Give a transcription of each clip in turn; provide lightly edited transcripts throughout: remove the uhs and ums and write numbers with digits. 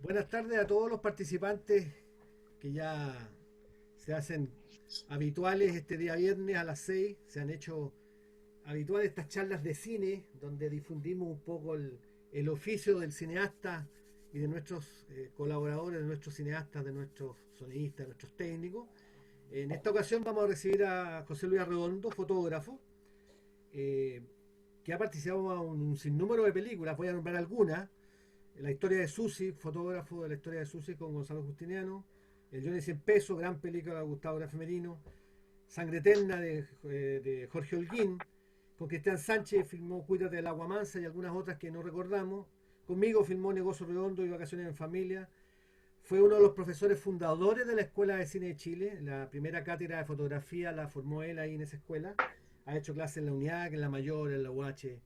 Buenas tardes a todos los participantes que ya se hacen habituales este día viernes a las 6. Se han hecho habituales estas charlas de cine donde difundimos un poco el oficio del cineasta y de nuestros colaboradores, de nuestros cineastas, de nuestros sonidistas, de nuestros técnicos. En esta ocasión vamos a recibir a José Luis Arredondo, fotógrafo, eh, que ha participado en un sinnúmero de películas. Voy a nombrar algunas: la historia de Susi, fotógrafo de la historia de Susi con Gonzalo Justiniano, el Johnny 100 pesos, gran película de Gustavo Grafimerino, Sangre Eterna de Jorge Holguín, con Cristian Sánchez filmó Cuídate del agua mansa y algunas otras que no recordamos. Conmigo filmó Negocio Redondo y Vacaciones en Familia. Fue uno de los profesores fundadores de la Escuela de Cine de Chile. La primera cátedra de fotografía la formó él ahí en esa escuela. Ha hecho clases en la UNIAC, en la Mayor, en la UH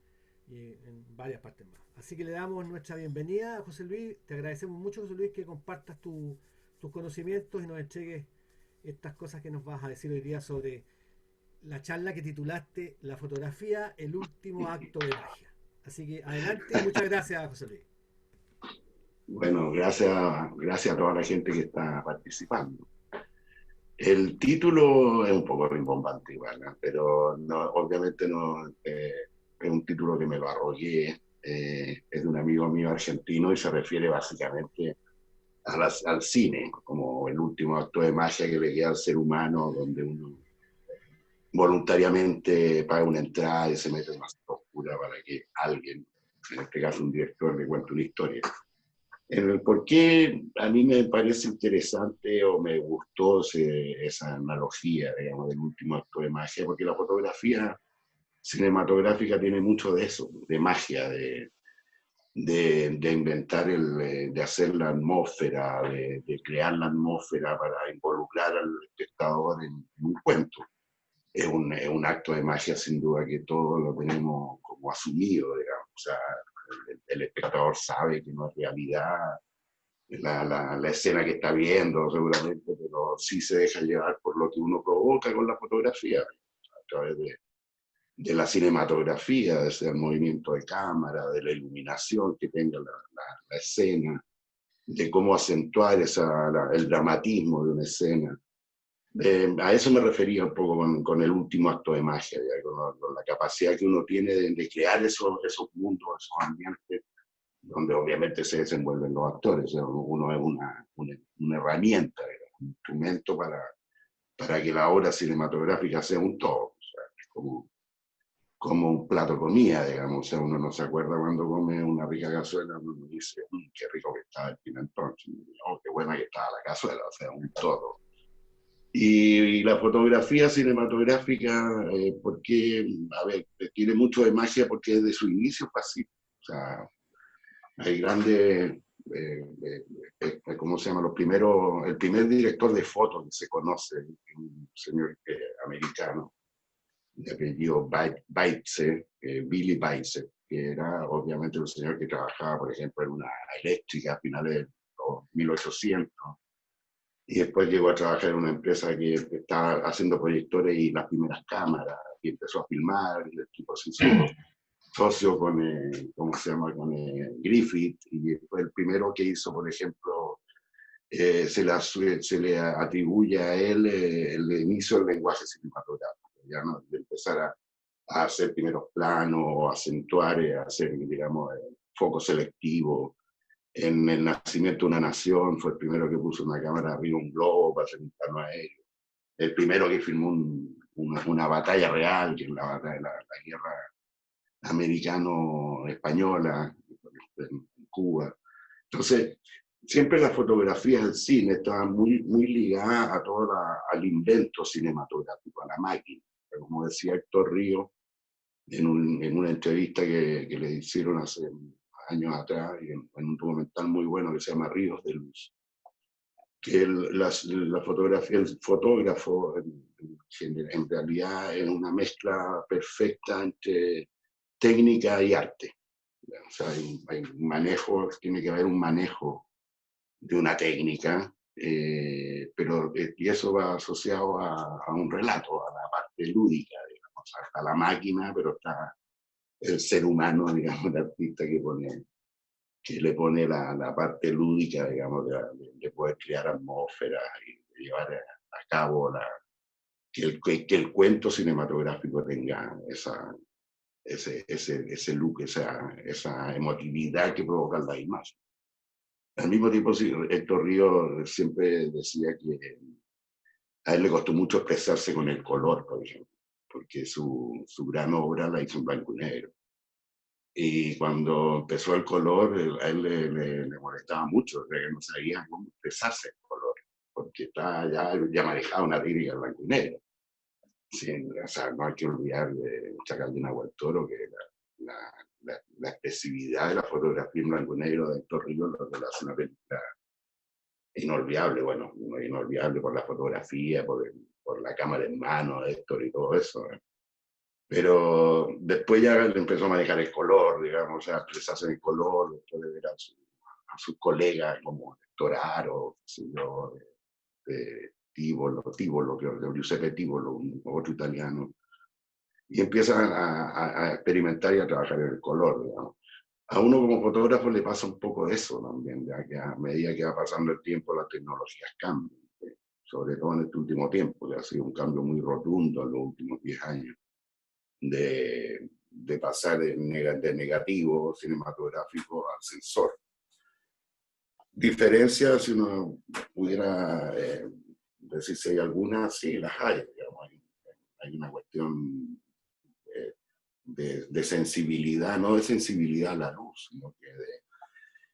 y en varias partes más. Así que le damos nuestra bienvenida a José Luis. Te agradecemos mucho, José Luis, que compartas tus conocimientos y nos entregues estas cosas que nos vas a decir hoy día sobre la charla que titulaste La fotografía, el último acto de magia. Así que adelante y muchas gracias, José Luis. Bueno, gracias a toda la gente que está participando. El título es un poco rimbombante igual, ¿no? Pero no, obviamente no es un título que me lo arrogué, es de un amigo mío argentino y se refiere básicamente al cine, como el último acto de magia que le queda al ser humano, donde uno voluntariamente paga una entrada y se mete en una sala oscura para que alguien, en este caso un director, le cuente una historia. El por qué a mí me parece interesante o me gustó esa analogía, digamos, del último acto de magia, porque la fotografía cinematográfica tiene mucho de eso, de magia, de inventar, de hacer la atmósfera, de crear la atmósfera para involucrar al espectador en un cuento. Es un acto de magia sin duda que todos lo tenemos como asumido, digamos. O sea, el espectador sabe que no es realidad la escena que está viendo seguramente, pero sí se deja llevar por lo que uno provoca con la fotografía, a través de la cinematografía, desde el movimiento de cámara, de la iluminación que tenga la escena, de cómo acentuar el dramatismo de una escena. A eso me refería un poco con el último acto de magia, ya, con la capacidad que uno tiene de crear esos mundos, esos ambientes donde obviamente se desenvuelven los actores. O sea, uno es una herramienta, un instrumento para que la obra cinematográfica sea un todo. O sea, es como un plato de comida, digamos. O sea, uno no se acuerda cuando come una rica cazuela, uno dice, qué rico que estaba el pimentón, oh, qué buena que estaba la cazuela, o sea, un todo. Y la fotografía cinematográfica, porque, a ver, tiene mucho de magia porque desde su inicio fue así. O sea, hay grandes, ¿cómo se llama? El primer director de foto que se conoce, un señor americano, de apellido Weitze, Billy Weitze, que era obviamente un señor que trabajaba, por ejemplo, en una eléctrica a finales de los 1800, y después llegó a trabajar en una empresa que estaba haciendo proyectores y las primeras cámaras, y empezó a filmar, y el tipo se hizo socio con, ¿cómo se llama?, con Griffith, y fue el primero que hizo, por ejemplo, se le atribuye a él el inicio del lenguaje cinematográfico, ya, ¿no? De empezar a hacer primeros planos, acentuar, hacer, digamos, foco selectivo. En el nacimiento de una nación fue el primero que puso una cámara arriba un globo para hacer un plano aéreo. El primero que filmó una batalla real, que es la batalla de la guerra americano-española en Cuba. Entonces, siempre la fotografía del cine estaba muy ligada a al invento cinematográfico, a la máquina. Pero como decía Héctor Río en una entrevista que le hicieron hace años atrás, en un documental muy bueno que se llama Ríos de Luz, que la fotografía, el fotógrafo en realidad es una mezcla perfecta entre técnica y arte. O sea, hay un manejo, tiene que haber un manejo de una técnica, y eso va asociado a un relato, a la parte lúdica, digamos, hasta la máquina, pero está el ser humano, digamos, el artista que le pone la parte lúdica, digamos, de poder crear atmósferas y de llevar a cabo que el cuento cinematográfico tenga ese look, esa emotividad que provocan las imágenes. Al mismo tiempo, sí, Héctor Ríos siempre decía que a él le costó mucho expresarse con el color, por ejemplo, porque su gran obra la hizo en blanco y negro. Y cuando empezó el color, a él le molestaba mucho, que no sabía cómo expresarse el color, porque ya manejaba una lírica en blanco y negro. Sí, o sea, no hay que olvidar de Chacal de Nahuatl Toro, que la expresividad de la fotografía en blanco y negro de Héctor Ríos lo hace una película inolvidable, bueno, inolvidable por la fotografía, por la cámara en mano de Héctor y todo eso. Pero después ya empezó a manejar el color, digamos, o sea, expresarse en el color, después de ver a sus colegas como Héctor Aro, Tívolo, de Giuseppe Tívolo, otro italiano, y empiezan a experimentar y a trabajar en el color, digamos. A uno como fotógrafo le pasa un poco eso también, ya que a medida que va pasando el tiempo las tecnologías cambian, sobre todo en este último tiempo, que ha sido un cambio muy rotundo en los últimos 10 años, de pasar de negativo cinematográfico al sensor. Diferencias, si uno pudiera decir si hay algunas, sí, las hay, digamos, hay una cuestión de sensibilidad, no de sensibilidad a la luz, sino que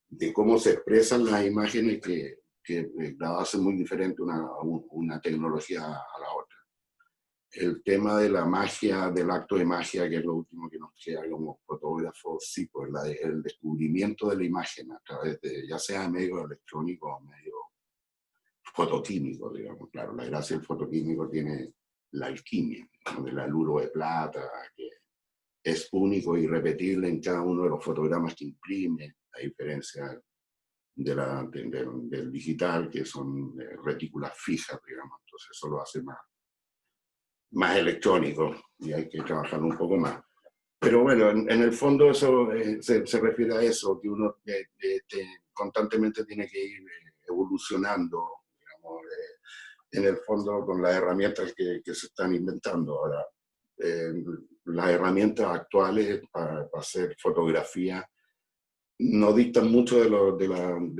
de cómo se expresan las imágenes que la hacen muy diferente una tecnología a la otra. El tema de la magia, del acto de magia, que es lo último que nos queda como fotógrafos, sí, pues el descubrimiento de la imagen a través de, ya sea medio electrónico o medio fotoquímico, digamos. Claro, la gracia del fotoquímico tiene la alquimia, ¿no? Del haluro de plata, que es único y repetible en cada uno de los fotogramas que imprime, a diferencia del digital, que son retículas fijas, digamos. Entonces eso lo hace más electrónico y hay que trabajarlo un poco más. Pero bueno, en el fondo eso se refiere a eso, que uno constantemente tiene que ir evolucionando, digamos, en el fondo con las herramientas que se están inventando ahora. Las herramientas actuales para hacer fotografía no dictan mucho de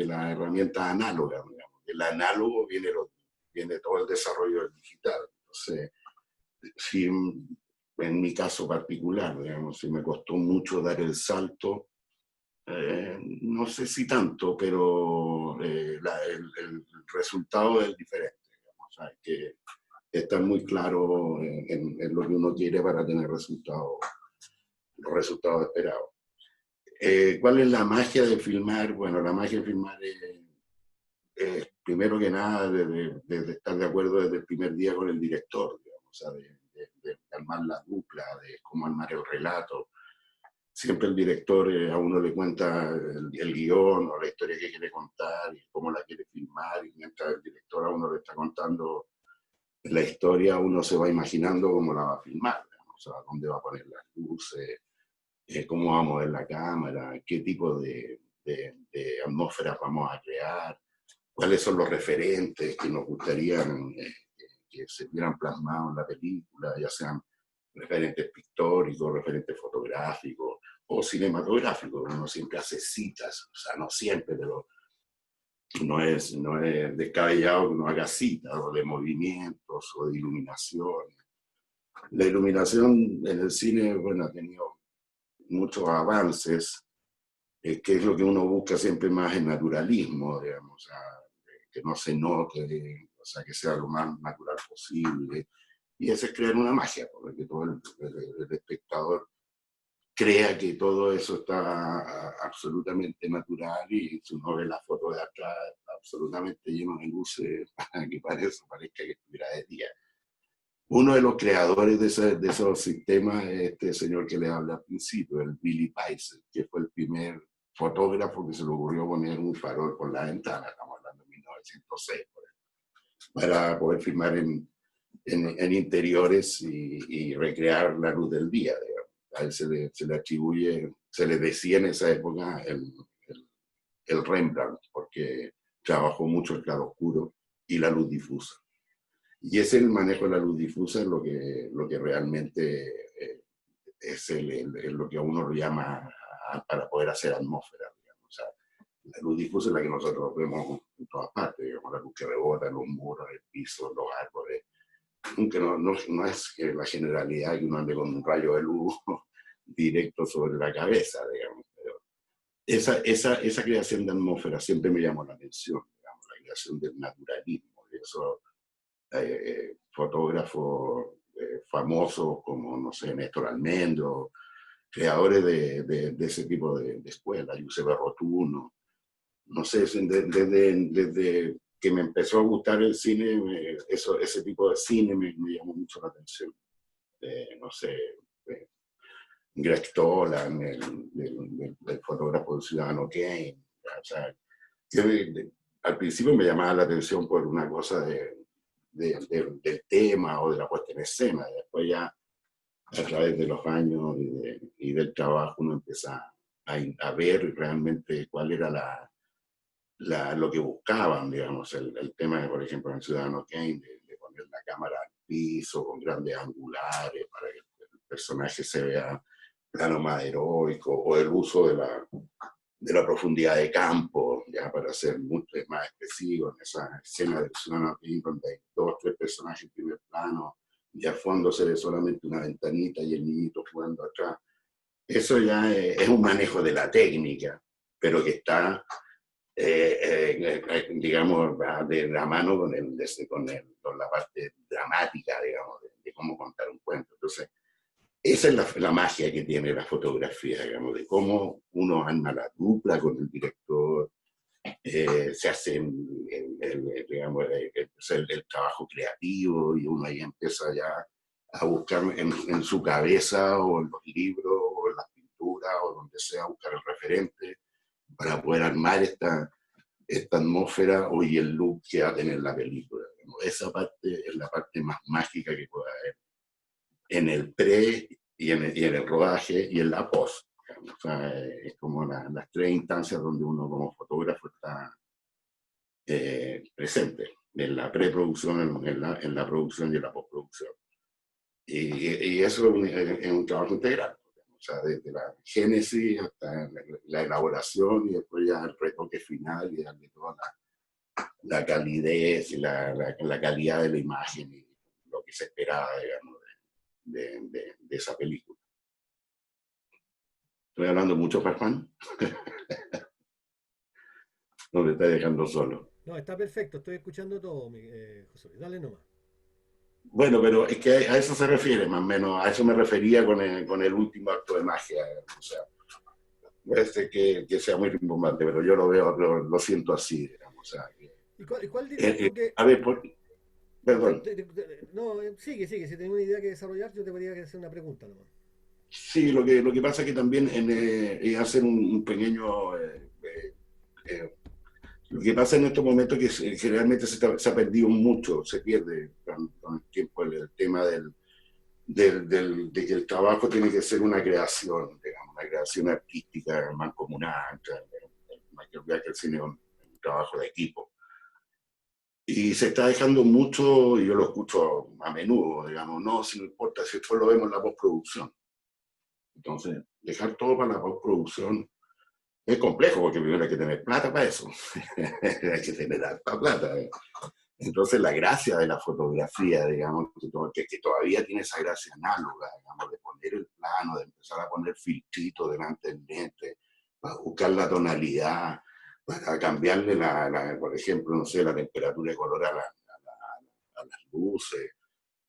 las herramientas análogas, digamos. Del análogo viene todo el desarrollo del digital. Entonces, sí, en mi caso particular, digamos, sí me costó mucho dar el salto, no sé si tanto, pero el resultado es diferente, digamos, o sea, hay que estar muy claro en lo que uno quiere para tener los resultados esperados. ¿Cuál es la magia de filmar? Bueno, la magia de filmar es primero que nada de estar de acuerdo desde el primer día con el director, digamos, o sea, de armar la dupla, de cómo armar el relato. Siempre el director a uno le cuenta el guión o la historia que quiere contar y cómo la quiere filmar, y mientras el director a uno le está contando la historia, uno se va imaginando cómo la va a filmar, digamos, o sea, dónde va a poner las luces, cómo va a mover la cámara, qué tipo de atmósfera vamos a crear, cuáles son los referentes que nos gustaría que se vieran plasmados en la película, ya sean referentes pictóricos, referentes fotográficos o cinematográficos. Uno siempre hace citas, o sea, no siempre, pero no es descabellado que uno haga citas o de movimientos o de iluminación. La iluminación en el cine, bueno, ha tenido muchos avances, que es lo que uno busca siempre más en naturalismo, digamos, o sea, que no se note, o sea, que sea lo más natural posible. Y eso es crear una magia, porque todo el espectador crea que todo eso está absolutamente natural y si uno ve la foto de atrás absolutamente lleno de luces para que parezca que estuviera de día. Uno de los creadores de esos sistemas es este señor que le habla al principio, el Billy Paiser, que fue el primer fotógrafo que se le ocurrió poner un farol por la ventana, estamos hablando de 1906, para poder filmar en interiores y recrear la luz del día. Digamos. A él se le atribuye, se le decía en esa época el Rembrandt, porque trabajó mucho el claro oscuro y la luz difusa. Y es el manejo de la luz difusa lo que realmente es lo que a uno lo llama para poder hacer atmósfera, digamos. O sea, la luz difusa es la que nosotros vemos en todas partes, digamos, la luz que rebota en los muros, el piso, los árboles. Aunque no es que la generalidad que uno ande con un rayo de luz directo sobre la cabeza, digamos. Pero esa creación de atmósfera siempre me llamó la atención, digamos, la creación del naturalismo. Y eso, fotógrafos famosos como, no sé, Néstor Almendro, creadores de ese tipo de escuela, Giuseppe Rotuno, no sé, desde que me empezó a gustar el cine, ese tipo de cine me llamó mucho la atención. No sé, Greg Toland, el fotógrafo del Ciudadano Kane. O sea, al principio me llamaba la atención por una cosa del tema o de la puesta en escena. Después ya, a través de los años y del trabajo, uno empieza a ver realmente cuál era lo que buscaban, digamos, el tema, por ejemplo, en el Ciudadano Kane, de poner la cámara al piso con grandes angulares para que el personaje se vea plano más heroico, o el uso de la profundidad de campo, ya para ser mucho más expresivo en esa escena del Ciudadano Kane, donde hay 2 o 3 personajes en primer plano, y al fondo se ve solamente una ventanita y el niñito jugando atrás. Eso ya es un manejo de la técnica, pero que está digamos, va de la mano con la parte dramática, digamos, de cómo contar un cuento. Entonces, esa es la magia que tiene la fotografía, digamos, de cómo uno arma la dupla con el director, se hace digamos, el trabajo creativo y uno ahí empieza ya a buscar en su cabeza o en los libros o en las pinturas o donde sea, buscar el referente para poder armar esta atmósfera y el look que va a tener la película. Esa parte es la parte más mágica que puede haber en el pre y en el rodaje y en la post. O sea, es como las 3 instancias donde uno como fotógrafo está presente, en la preproducción, en la producción y en la postproducción. Y eso es un trabajo integral. O sea, desde la génesis hasta la elaboración y después ya el retoque final y darle toda la calidez y la calidad de la imagen y lo que se esperaba, digamos, de esa película. Estoy hablando mucho, Farfán. No me está dejando solo. No, está perfecto, estoy escuchando todo, José Luis. Dale nomás. Bueno, pero es que a eso se refiere, más o menos, a eso me refería con el último acto de magia. O sea, parece que sea muy rimbombante, pero yo lo veo, lo siento así, digamos. O sea, ¿Y cuál dirías tú que... a ver, perdón. No, sigue, si tenés una idea que desarrollar, yo te podría hacer una pregunta nomás. Sí, lo que pasa es que también es hacer un pequeño... lo que pasa en estos momentos es que generalmente se ha perdido mucho, se pierde con el tiempo el tema de que el trabajo tiene que ser una creación, digamos, una creación artística mancomunada. No hay que olvidar que el cine es un trabajo de equipo. Y se está dejando mucho, y yo lo escucho a menudo, digamos, no, si no importa, si después lo vemos en la postproducción. Entonces, dejar todo para la postproducción es complejo, porque primero hay que tener plata para eso. Hay que tener alta plata. Entonces, la gracia de la fotografía, digamos, que todavía tiene esa gracia análoga, digamos, de poner el plano, de empezar a poner filtritos delante del lente, para buscar la tonalidad, para cambiarle, por ejemplo, no sé, la temperatura de color a las luces.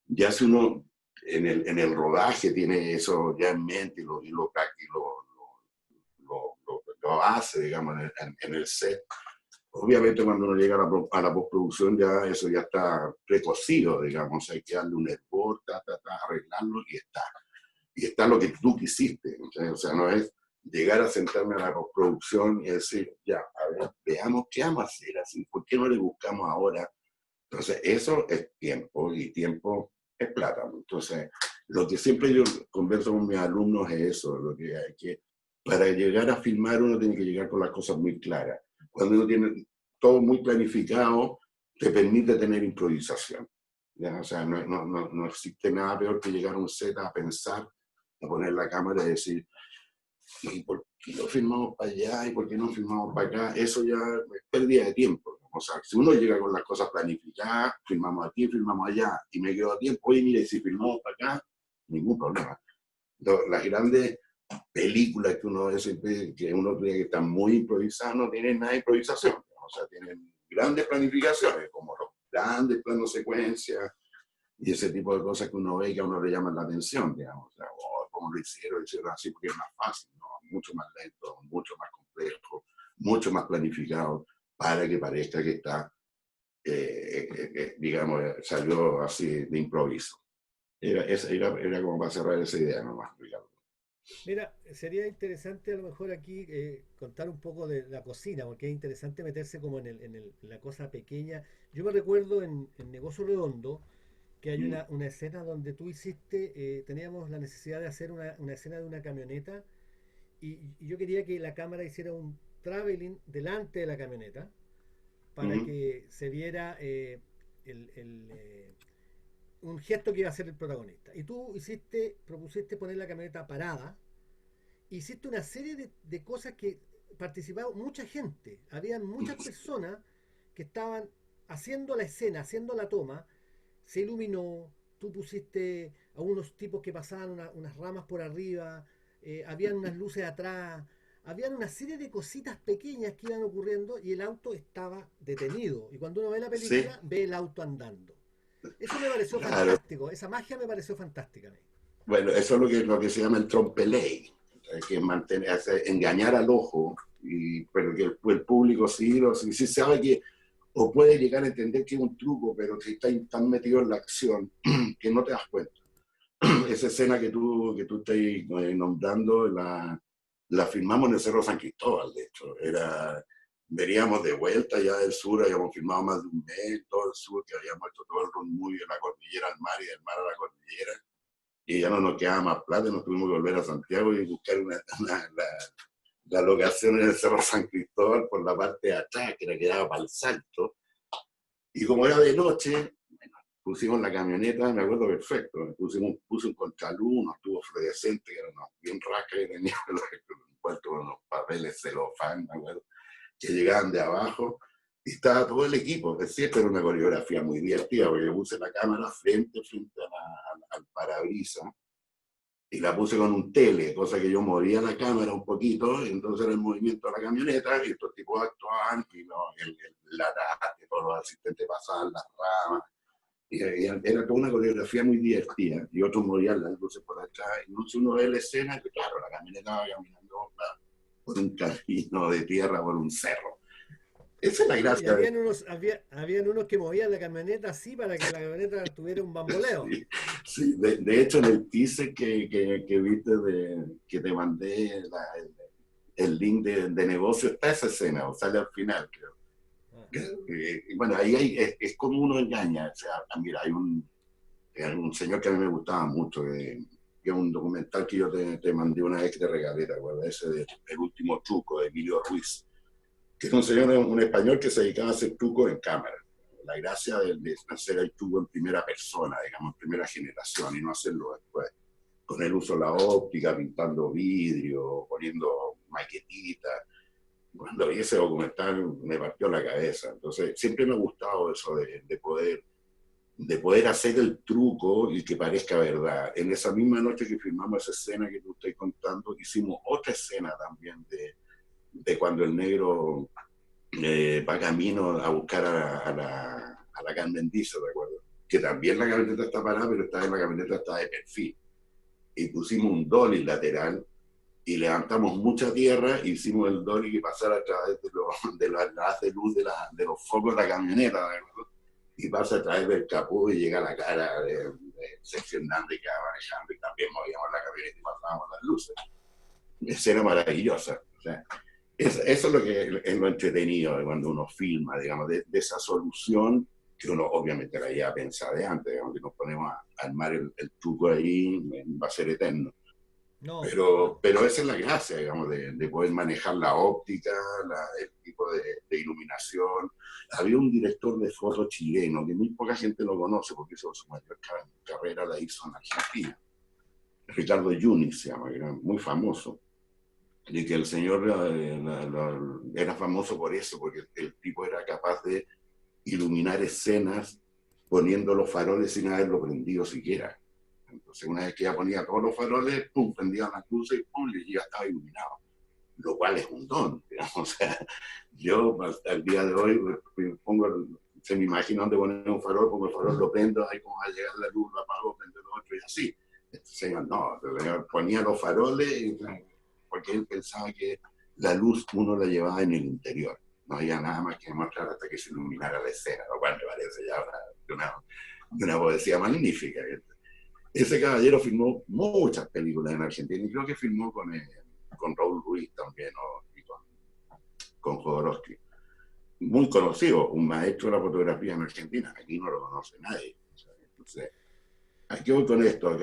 Ya si uno en el rodaje tiene eso ya en mente y lo hace, digamos, en el set. Obviamente cuando uno llega a la postproducción ya eso ya está precocido, digamos, hay que darle un hervor, arreglarlo y está. Y está lo que tú quisiste. O sea, no es llegar a sentarme a la postproducción y decir, ya, a ver, veamos qué vamos a hacer, así, ¿por qué no le buscamos ahora? Entonces, eso es tiempo y tiempo es plata. Entonces, lo que siempre yo converso con mis alumnos es eso, lo que hay que, para llegar a filmar uno tiene que llegar con las cosas muy claras. cuando uno tiene todo muy planificado, te permite tener improvisación. ¿Ya? O sea, no existe nada peor que llegar a un set a pensar, a poner la cámara y decir, ¿y por qué no filmamos para allá? ¿Y por qué no filmamos para acá? Eso ya es pérdida de tiempo. O sea, si uno llega con las cosas planificadas, filmamos aquí, filmamos allá, y me quedo a tiempo, oye, mire, si filmamos para acá, ningún problema. Las grandes películas que uno ve, que uno cree que están muy improvisadas, no tienen nada de improvisación. O sea, tienen grandes planificaciones, como los grandes planos secuencias y ese tipo de cosas que uno ve y que a uno le llaman la atención, digamos. O sea, oh, ¿cómo lo hicieron así? Porque es más fácil, ¿no? Mucho más lento, mucho más complejo, mucho más planificado, para que parezca que está, digamos, salió así de improviso. Era como para cerrar esa idea nomás, Ricardo. Mira, sería interesante a lo mejor aquí contar un poco de la cocina, porque es interesante meterse como en la cosa pequeña. Yo me recuerdo en Negocio Redondo que hay Mm, una escena donde tú hiciste, teníamos la necesidad de hacer una escena de una camioneta y yo quería que la cámara hiciera un traveling delante de la camioneta para mm, que se viera un gesto que iba a hacer el protagonista. Y tú propusiste poner la camioneta parada. Hiciste una serie de cosas que participaba mucha gente. Habían muchas personas que estaban haciendo la escena, haciendo la toma. Se iluminó, tú pusiste a unos tipos que pasaban unas ramas por arriba, habían unas luces atrás, habían una serie de cositas pequeñas que iban ocurriendo y el auto estaba detenido. Y cuando uno ve la sí, película, ve el auto andando. Eso me pareció claro. fantástico, esa magia me pareció fantástica a mí. Bueno, eso es lo que se llama el trompelay, que es engañar al ojo, pero que el público sí sabe que, o puede llegar a entender que es un truco, pero que está tan metido en la acción que no te das cuenta. Esa escena que tú estás nombrando, la filmamos en el Cerro San Cristóbal, de hecho. Veníamos de vuelta ya del sur, habíamos filmado más de un mes, todo el sur, que habíamos hecho todo el muy de la cordillera al mar y del mar a la cordillera, y ya no nos quedaba más plata, nos tuvimos que volver a Santiago y buscar la locación en el Cerro San Cristóbal por la parte de atrás, que era que daba para el salto. Y como era de noche, pusimos la camioneta, me acuerdo perfecto, puse un contraluz, unos tubos fluorescentes, que eran bien rascas, y tenían envueltos con unos papeles celofán, me acuerdo, que llegaban de abajo, y estaba todo el equipo. Es cierto, era una coreografía muy divertida, porque yo puse la cámara frente al parabrisas, y la puse con un tele, cosa que yo movía la cámara un poquito, y entonces era el movimiento de la camioneta, y estos tipos actuaban, y la tarde, todos los asistentes pasaban las ramas, y era toda una coreografía muy divertida, y otros movían las luces por atrás, y entonces uno ve la escena, que claro, la camioneta va caminando por un camino de tierra, por un cerro. Esa es la Sí, y gracia de... habían unos que movían la camioneta así para que la camioneta tuviera un bamboleo. Sí, sí. De hecho, en el teaser que viste, que te mandé el link de negocio, está esa escena, o sale al final, creo. Ah, Bueno, es como uno engaña. O sea, mira, hay un señor que a mí me gustaba mucho, que es un documental que yo te mandé una vez que te regalé, ¿te acuerdas? Ese de El último truco, de Emilio Ruiz, que es un señor, un español que se dedicaba a hacer trucos en cámara. La gracia de hacer el truco en primera persona, digamos, en primera generación, y no hacerlo después. Con el uso de la óptica, pintando vidrio, poniendo maquetitas. Cuando vi ese documental me partió la cabeza. Entonces, siempre me ha gustado eso de poder hacer el truco y que parezca verdad. En esa misma noche que filmamos esa escena que tú estás contando, hicimos otra escena también de cuando el negro va camino a buscar a la Carmen Dice, ¿de acuerdo? Que también la camioneta está parada, pero esta vez la camioneta está de perfil. Y pusimos un dolly lateral y levantamos mucha tierra e hicimos el dolly que pasara a través de los haz de luz de los focos de la camioneta, ¿de acuerdo? Y pasa a través del capó y llega a la cara de Sergio Hernández que va manejando, y también movíamos la camioneta y pasábamos las luces. Escena maravillosa. O sea, eso es lo que es lo entretenido de cuando uno filma, digamos, de esa solución que uno obviamente la lleva pensada de antes, digamos, que nos ponemos a armar el truco ahí, va a ser eterno. No, Pero esa es la gracia, digamos, de poder manejar la óptica, el tipo de iluminación. Había un director de foto chileno que muy poca gente lo conoce porque hizo su mayor carrera la hizo en Argentina. Ricardo Yunis se llama, que era muy famoso. Y que el señor era famoso por eso, porque el tipo era capaz de iluminar escenas poniendo los faroles sin haberlo prendido siquiera. Entonces, una vez que ya ponía todos los faroles, pum, prendían las luces y pum, y ya estaba iluminado. Lo cual es un don, digamos. O sea, yo hasta el día de hoy se me imagina dónde poner un farol, pongo el farol, lo prendo, ahí como va a llegar la luz, lo apago, prendo el otro y así. Este señor no, el señor ponía los faroles porque él pensaba que la luz uno la llevaba en el interior. No había nada más que mostrar hasta que se iluminara la escena, lo cual me parece ya de una poesía magnífica. Ese caballero filmó muchas películas en Argentina y creo que filmó con Raúl Ruiz también y con Jodorowsky. Muy conocido, un maestro de la fotografía en Argentina. Aquí no lo conoce nadie. Entonces, aquí voy con esto.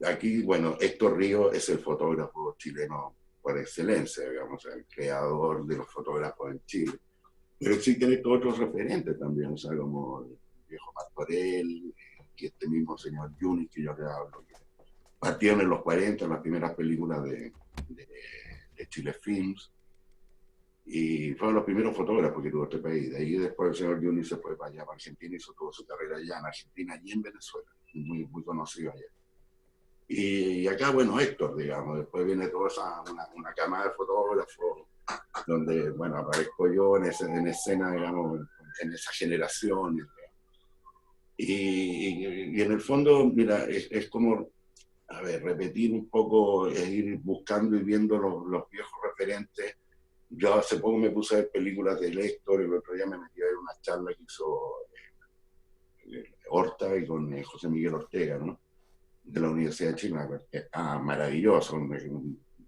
Aquí, bueno, Héctor Río es el fotógrafo chileno por excelencia, digamos, el creador de los fotógrafos en Chile. Pero existen estos otros referentes también, o sea, como el viejo Martorell, y este mismo señor Yunis que yo le hablo, que partieron en los 40 las primeras películas de Chile Films, y fueron los primeros fotógrafos que tuvo este país. De ahí después el señor Yunis se fue para allá, para Argentina, hizo toda su carrera allá en Argentina y en Venezuela, muy, muy conocido allá. Y acá, bueno, Héctor, digamos, después viene toda una camada de fotógrafos, donde, bueno, aparezco yo en escena, digamos, en esa generación. Y en el fondo, mira, es como, a ver, repetir un poco, es ir buscando y viendo los viejos referentes. Yo hace poco me puse a ver películas de Héctor, el otro día me metí a ver una charla que hizo Horta y con José Miguel Ortega, ¿no? De la Universidad de Chile. Maravilloso,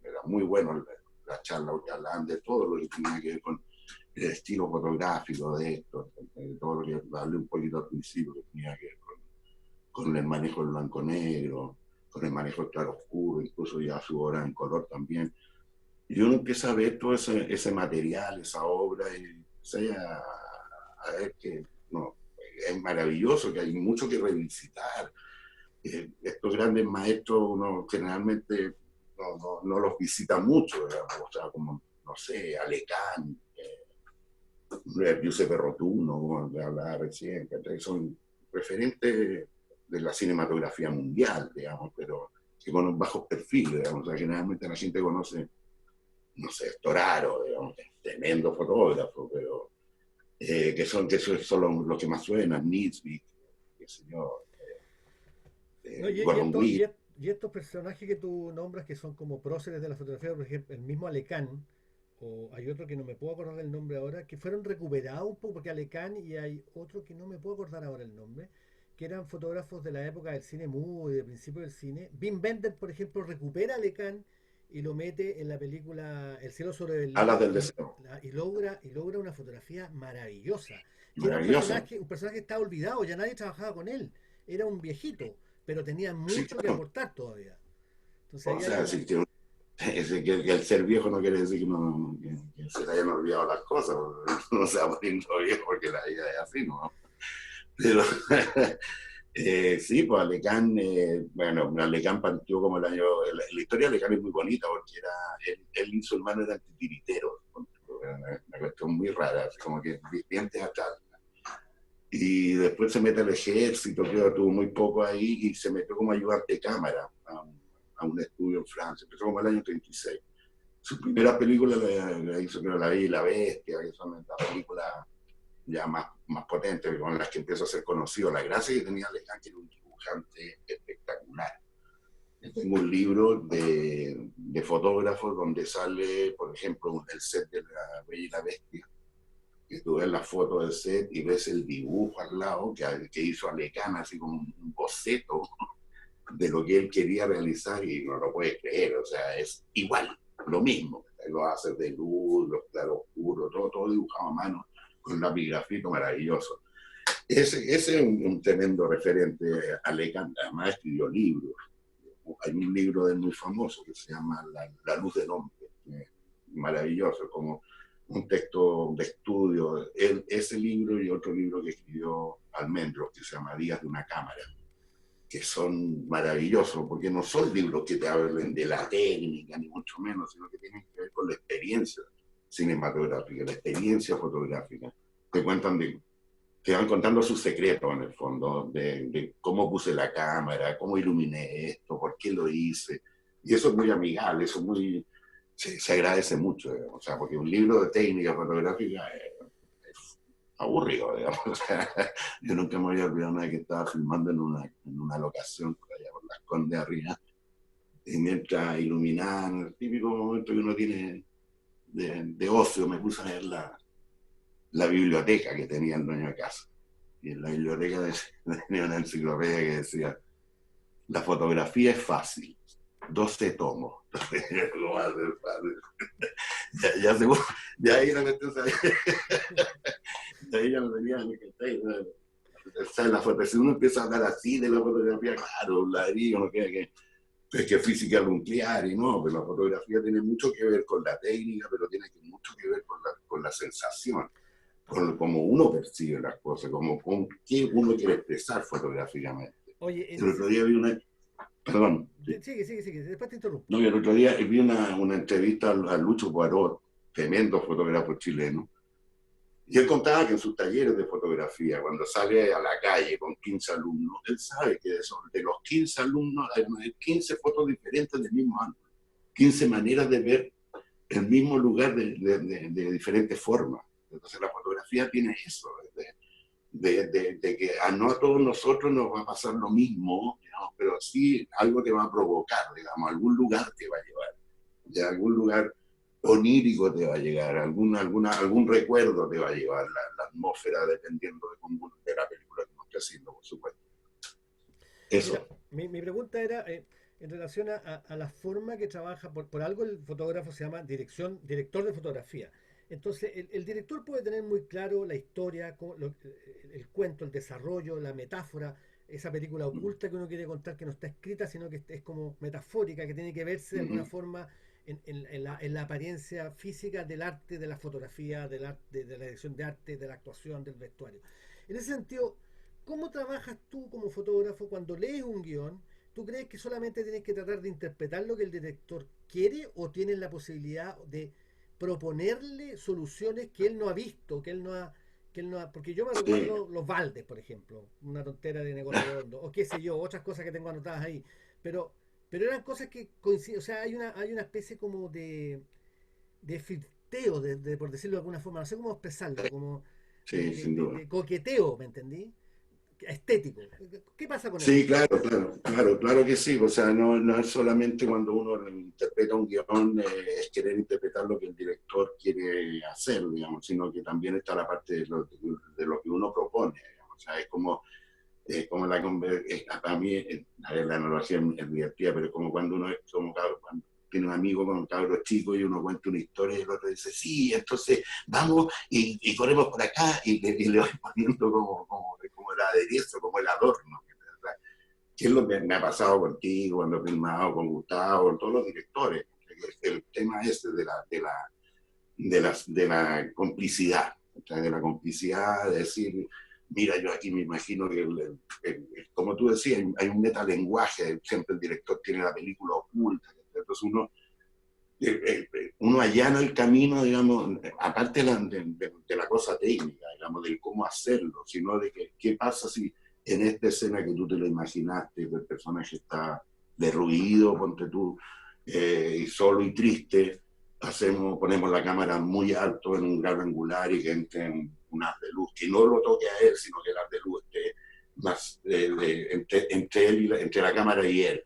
era muy bueno la charla, porque hablaban de todo lo que tenía que ver con el estilo fotográfico de Héctor, de todo lo que hablé un poquito al principio, que tenía que ver con el manejo del blanco-negro, con el manejo del claro-oscuro, incluso ya su obra en color también. Y uno empieza a ver todo ese material, esa obra, y empieza a ver que no, es maravilloso, que hay mucho que revisitar. Estos grandes maestros uno generalmente no los visita mucho, digamos, o sea, como, no sé, Alecán, Giuseppe Rotuno, como hablaba recién, que son referentes de la cinematografía mundial, digamos, pero que con un bajo perfil, digamos, o sea, generalmente la gente conoce, no sé, Storaro, digamos, tremendo fotógrafo, pero que son los que más suenan, Nisbet, qué sé yo, no, Gordon Will. y estos personajes que tú nombras que son como próceres de la fotografía, por ejemplo, el mismo Alecán, o hay otro que no me puedo acordar del nombre ahora, que fueron recuperados un poco, porque Alecán y hay otro que no me puedo acordar ahora el nombre, que eran fotógrafos de la época del cine mudo y de principio del cine. Wim Wenders, por ejemplo, recupera a Alecán y lo mete en la película El cielo sobre Alas Berlín del Deseo. y logra una fotografía maravillosa, que era Maravilloso. un personaje que estaba olvidado, ya nadie trabajaba con él, era un viejito, pero tenía Sí, mucho que claro. aportar todavía. Entonces O ahí hay sea, una... sí, que el ser viejo no quiere decir que se le hayan olvidado las cosas. No se va poniendo viejo porque la vida es así, ¿no? Pero sí, pues Alecán, bueno, Alecán partió como el año. La historia de Alecán es muy bonita porque él y su hermano eran titiriteros. Una cuestión muy rara, así como que bien teatral. Y después se mete al ejército, creo, tuvo muy poco ahí y se metió como ayudante de cámara a un estudio en Francia. Empezó como el año 36. Su primera película la hizo, creo, La Bella y la Bestia, que son las películas ya más potentes, con las que empezó a ser conocido. La gracia que tenía Alejandro, que era un dibujante espectacular. Tengo un libro de fotógrafos donde sale, por ejemplo, el set de La Bella y la Bestia, que tú ves la foto del set y ves el dibujo al lado que hizo Alecán, así como un boceto de lo que él quería realizar y no lo puedes creer, o sea, es igual, lo mismo, los haces de luz, los claroscuros, todo dibujado a mano con un lapigrafito maravilloso. Ese es un tremendo referente, Alecán, además escribió libros hay un libro de él muy famoso que se llama La luz del hombre, maravilloso, como un texto de estudio. Ese libro y otro libro que escribió Almendros, que se llama Días de una cámara, que son maravillosos, porque no son libros que te hablen de la técnica, ni mucho menos, sino que tienen que ver con la experiencia cinematográfica, la experiencia fotográfica. Te cuentan te van contando sus secretos en el fondo, de cómo puse la cámara, cómo iluminé esto, por qué lo hice. Y eso es muy amigable, eso es muy, se agradece mucho, digamos. O sea, porque un libro de técnica fotográfica es aburrido, digamos. O sea, yo nunca me había olvidado una vez que estaba filmando en una locación por allá por Las Condes arriba, y mientras iluminaban, el típico momento que uno tiene de ocio, me puse a ver la biblioteca que tenía el dueño de casa. Y en la biblioteca tenía una enciclopedia que decía: la fotografía es fácil, 12 tomos. ¿Cómo va a ser fácil? Ya ahí no me de ahí ya no tenía ni que estar. O sea, si uno empieza a hablar así de la fotografía, claro, un ladrillo, no queda que física nuclear, y no, pero la fotografía tiene mucho que ver con la técnica, pero tiene mucho que ver con la sensación, con cómo uno percibe las cosas, con qué uno quiere expresar fotográficamente. Oye, El otro día vi una... Perdón. Sigue, después te interrumpo. No, el otro día vi una entrevista a Lucho Poirot, tremendo fotógrafo chileno, y él contaba que en sus talleres de fotografía, cuando sale a la calle con 15 alumnos, él sabe que de los 15 alumnos hay 15 fotos diferentes del mismo ángulo, 15 maneras de ver el mismo lugar de diferentes formas. Entonces la fotografía tiene eso, de que no a todos nosotros nos va a pasar lo mismo, digamos, pero sí algo te va a provocar, digamos, algún lugar te va a llevar, ya algún lugar onírico te va a llegar, algún recuerdo te va a llevar la atmósfera, dependiendo de la película que nos esté haciendo, por supuesto. Mira, Eso. mi pregunta era en relación a la forma que trabaja, por algo el fotógrafo se llama director de fotografía. Entonces, el director puede tener muy claro la historia, el cuento, el desarrollo, la metáfora, esa película oculta que uno quiere contar, que no está escrita, sino que es como metafórica, que tiene que verse de alguna forma en la apariencia física del arte, de la fotografía, del arte, de la dirección de arte, de la actuación, del vestuario. En ese sentido, ¿cómo trabajas tú como fotógrafo cuando lees un guión? ¿Tú crees que solamente tienes que tratar de interpretar lo que el director quiere o tienes la posibilidad de proponerle soluciones que él no ha visto, porque yo me Sí. recuerdo Los Valdes, por ejemplo, una tontera de Negocio Redondo, o qué sé yo, otras cosas que tengo anotadas ahí, pero, pero eran cosas que coinciden, o sea, hay una especie como de filteo, por decirlo de alguna forma, no sé cómo expresarlo, como Sí, sin duda. de coqueteo, ¿me entendí? Estético. ¿Qué pasa con eso? Sí, claro que sí. O sea, no es solamente cuando uno interpreta un guión, es querer interpretar lo que el director quiere hacer, digamos, sino que también está la parte de lo que uno propone, digamos. O sea, es como a mí, la analogía es divertida, pero es como cuando uno es como cuando tiene un amigo con un cabro chico y uno cuenta una historia y el otro dice, sí, entonces vamos y corremos por acá y le voy poniendo como el aderezo, como el adorno. ¿Qué es lo que me ha pasado contigo cuando he filmado con Gustavo, con todos los directores? El tema ese de la complicidad, o sea, de la complicidad, de decir, mira, yo aquí me imagino que, como tú decías, hay un metalenguaje, siempre el director tiene la película oculta, entonces uno allana el camino, digamos, aparte de la cosa técnica, digamos, de cómo hacerlo, sino de qué pasa si en esta escena que tú te lo imaginaste, que el personaje está derruido, ponte tú, y solo y triste, ponemos la cámara muy alto en un gran angular y que entre un haz de luz, que no lo toque a él, sino que el haz de luz esté más entre él entre la cámara y él.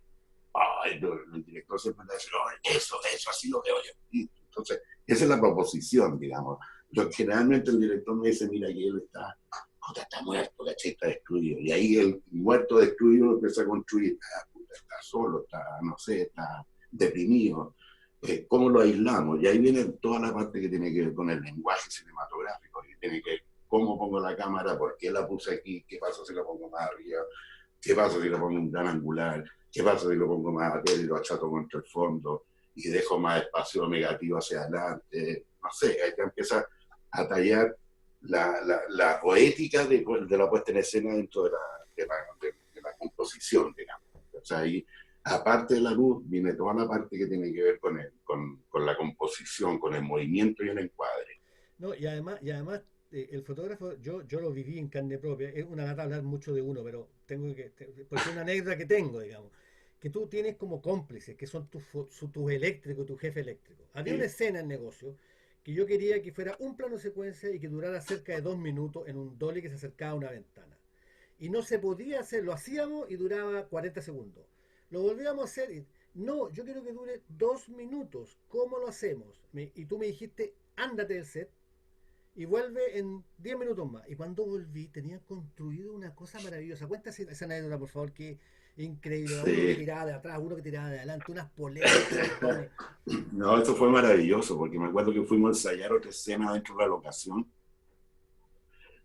El director siempre me dice, no, eso, así lo veo yo. Y entonces, esa es la proposición, digamos. Generalmente el director me dice, mira, que él está muerto, ¿cachai? Está destruido. Y ahí el muerto destruido empieza a construir, está solo, no sé, está deprimido. ¿Cómo lo aislamos? Y ahí viene toda la parte que tiene que ver con el lenguaje cinematográfico, que tiene que ver cómo pongo la cámara, por qué la puse aquí, qué pasa si la pongo más arriba, ¿Qué pasa si le pongo un gran angular? ¿Qué pasa si lo pongo más atrás y lo achato contra el fondo? Y dejo más espacio negativo hacia adelante. No sé, ahí te empieza a tallar la poética de la puesta en escena dentro de la composición, digamos. O sea, ahí, aparte de la luz, viene toda la parte que tiene que ver con la composición, con el movimiento y el encuadre. No, y además el fotógrafo, yo lo viví en carne propia, es una lata hablar mucho de uno, pero porque es una anécdota que tengo, digamos, que tú tienes como cómplices, que son tus eléctricos, tu jefe eléctrico. Había una Sí, escena en negocio que yo quería que fuera un plano secuencia y que durara cerca de 2 minutos en un dolly que se acercaba a una ventana. Y no se podía hacer, lo hacíamos y duraba 40 segundos. Lo volvíamos a hacer y, no, yo quiero que dure 2 minutos. ¿Cómo lo hacemos? Y tú me dijiste, ándate del set y vuelve en 10 minutos más. Y cuando volví, tenían construido una cosa maravillosa. Cuéntame esa anécdota, por favor, que increíble. Uno que sí. tiraba de atrás, uno que tiraba de adelante, unas poleas, unos cinturones. No, eso fue maravilloso, porque me acuerdo que fuimos a ensayar otra escena dentro de la locación,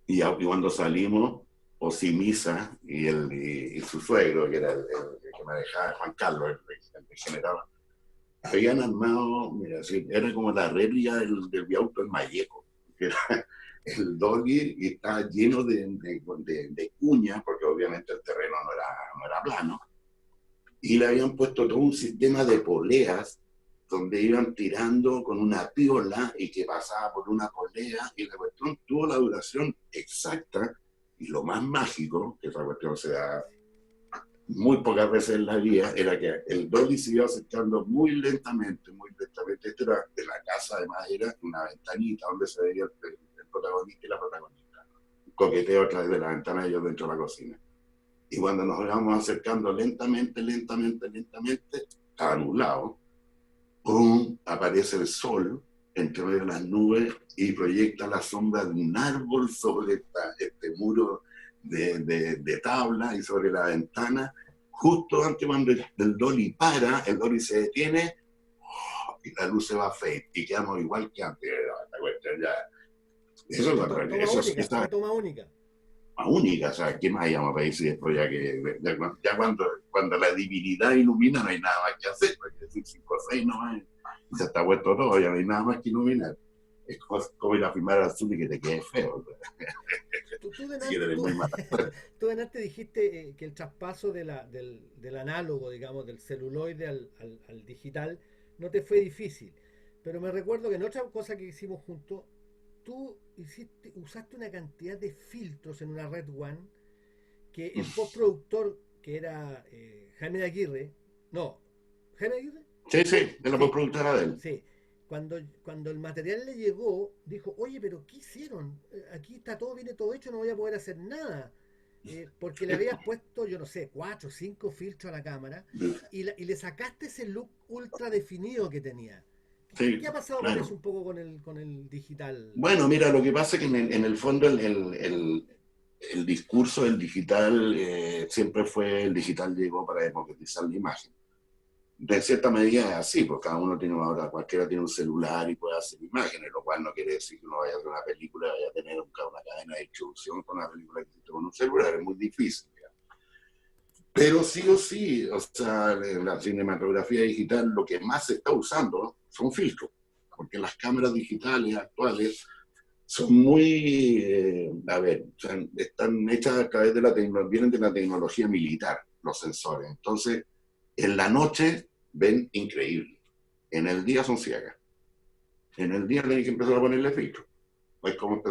y cuando salimos, Osimisa y su suegro, que era el que manejaba, Juan Carlos, el que generaba, habían armado, mira, sí, era como la réplica del viauto del Mayeco, que era el doggy, y estaba lleno de cuñas, porque obviamente el terreno no era plano, y le habían puesto todo un sistema de poleas donde iban tirando con una piola y que pasaba por una polea, y la cuestión tuvo la duración exacta, y lo más mágico, que esa cuestión se da muy pocas veces en la vida, era que el dolly se iba acercando muy lentamente, muy lentamente. Esto era de la casa de madera, una ventanita donde se veía el protagonista y la protagonista. Coqueteo a través de la ventana de ellos dentro de la cocina. Y cuando nos íbamos acercando lentamente, lentamente, lentamente, estaba nublado, ¡pum!, aparece el sol entre medio de las nubes y proyecta la sombra de un árbol sobre este muro de tabla y sobre la ventana. Justo antes cuando el dolly para, el dolly se detiene, y la luz se va a fade y quedamos igual que antes. Ya. Eso es otra, Toma eso es única, esa fue toma única. única, o sea, ¿qué más íbamos a pedir si después ya cuando la divinidad ilumina no hay nada más que hacer, porque decir 5 o 6 no hay, se está vuelto todo, ya no hay nada más que iluminar. Es como ir a filmar al sur y que te quede feo, Tú, tú, si delante, eres tú, muy mal. tú delante dijiste que el traspaso del análogo, digamos, del celuloide al digital, no te fue difícil. Pero me recuerdo que en otra cosa que hicimos juntos, tú usaste una cantidad de filtros en una Red One que el postproductor, que era Jaime de Aguirre, no, Jaime de Aguirre, Sí, sí, de la sí, postproductora de él. sí. Cuando el material le llegó, dijo, oye, pero ¿qué hicieron? Aquí está todo, viene todo hecho, no voy a poder hacer nada. Porque le habías puesto, yo no sé, 4 o 5 filtros a la cámara y le sacaste ese look ultra definido que tenía. ¿Qué Sí, ha pasado con eso claro. un poco con el digital? Bueno, mira, lo que pasa es que en el fondo el discurso del digital siempre fue, el digital llegó para democratizar la imagen. De cierta medida es así, porque cada uno tiene ahora, cualquiera tiene un celular y puede hacer imágenes, lo cual no quiere decir que uno vaya a hacer una película y vaya a tener una cadena de distribución con una película que hiciste con un celular, es muy difícil. Pero sí o sí, o sea, en la cinematografía digital lo que más se está usando son filtros, porque las cámaras digitales actuales son muy, a ver, o sea, están hechas a través de vienen de la tecnología militar, los sensores. Entonces, en la noche ven increíble, en el día son ciegas. En el día tienen que empezar a ponerle filtro. Es como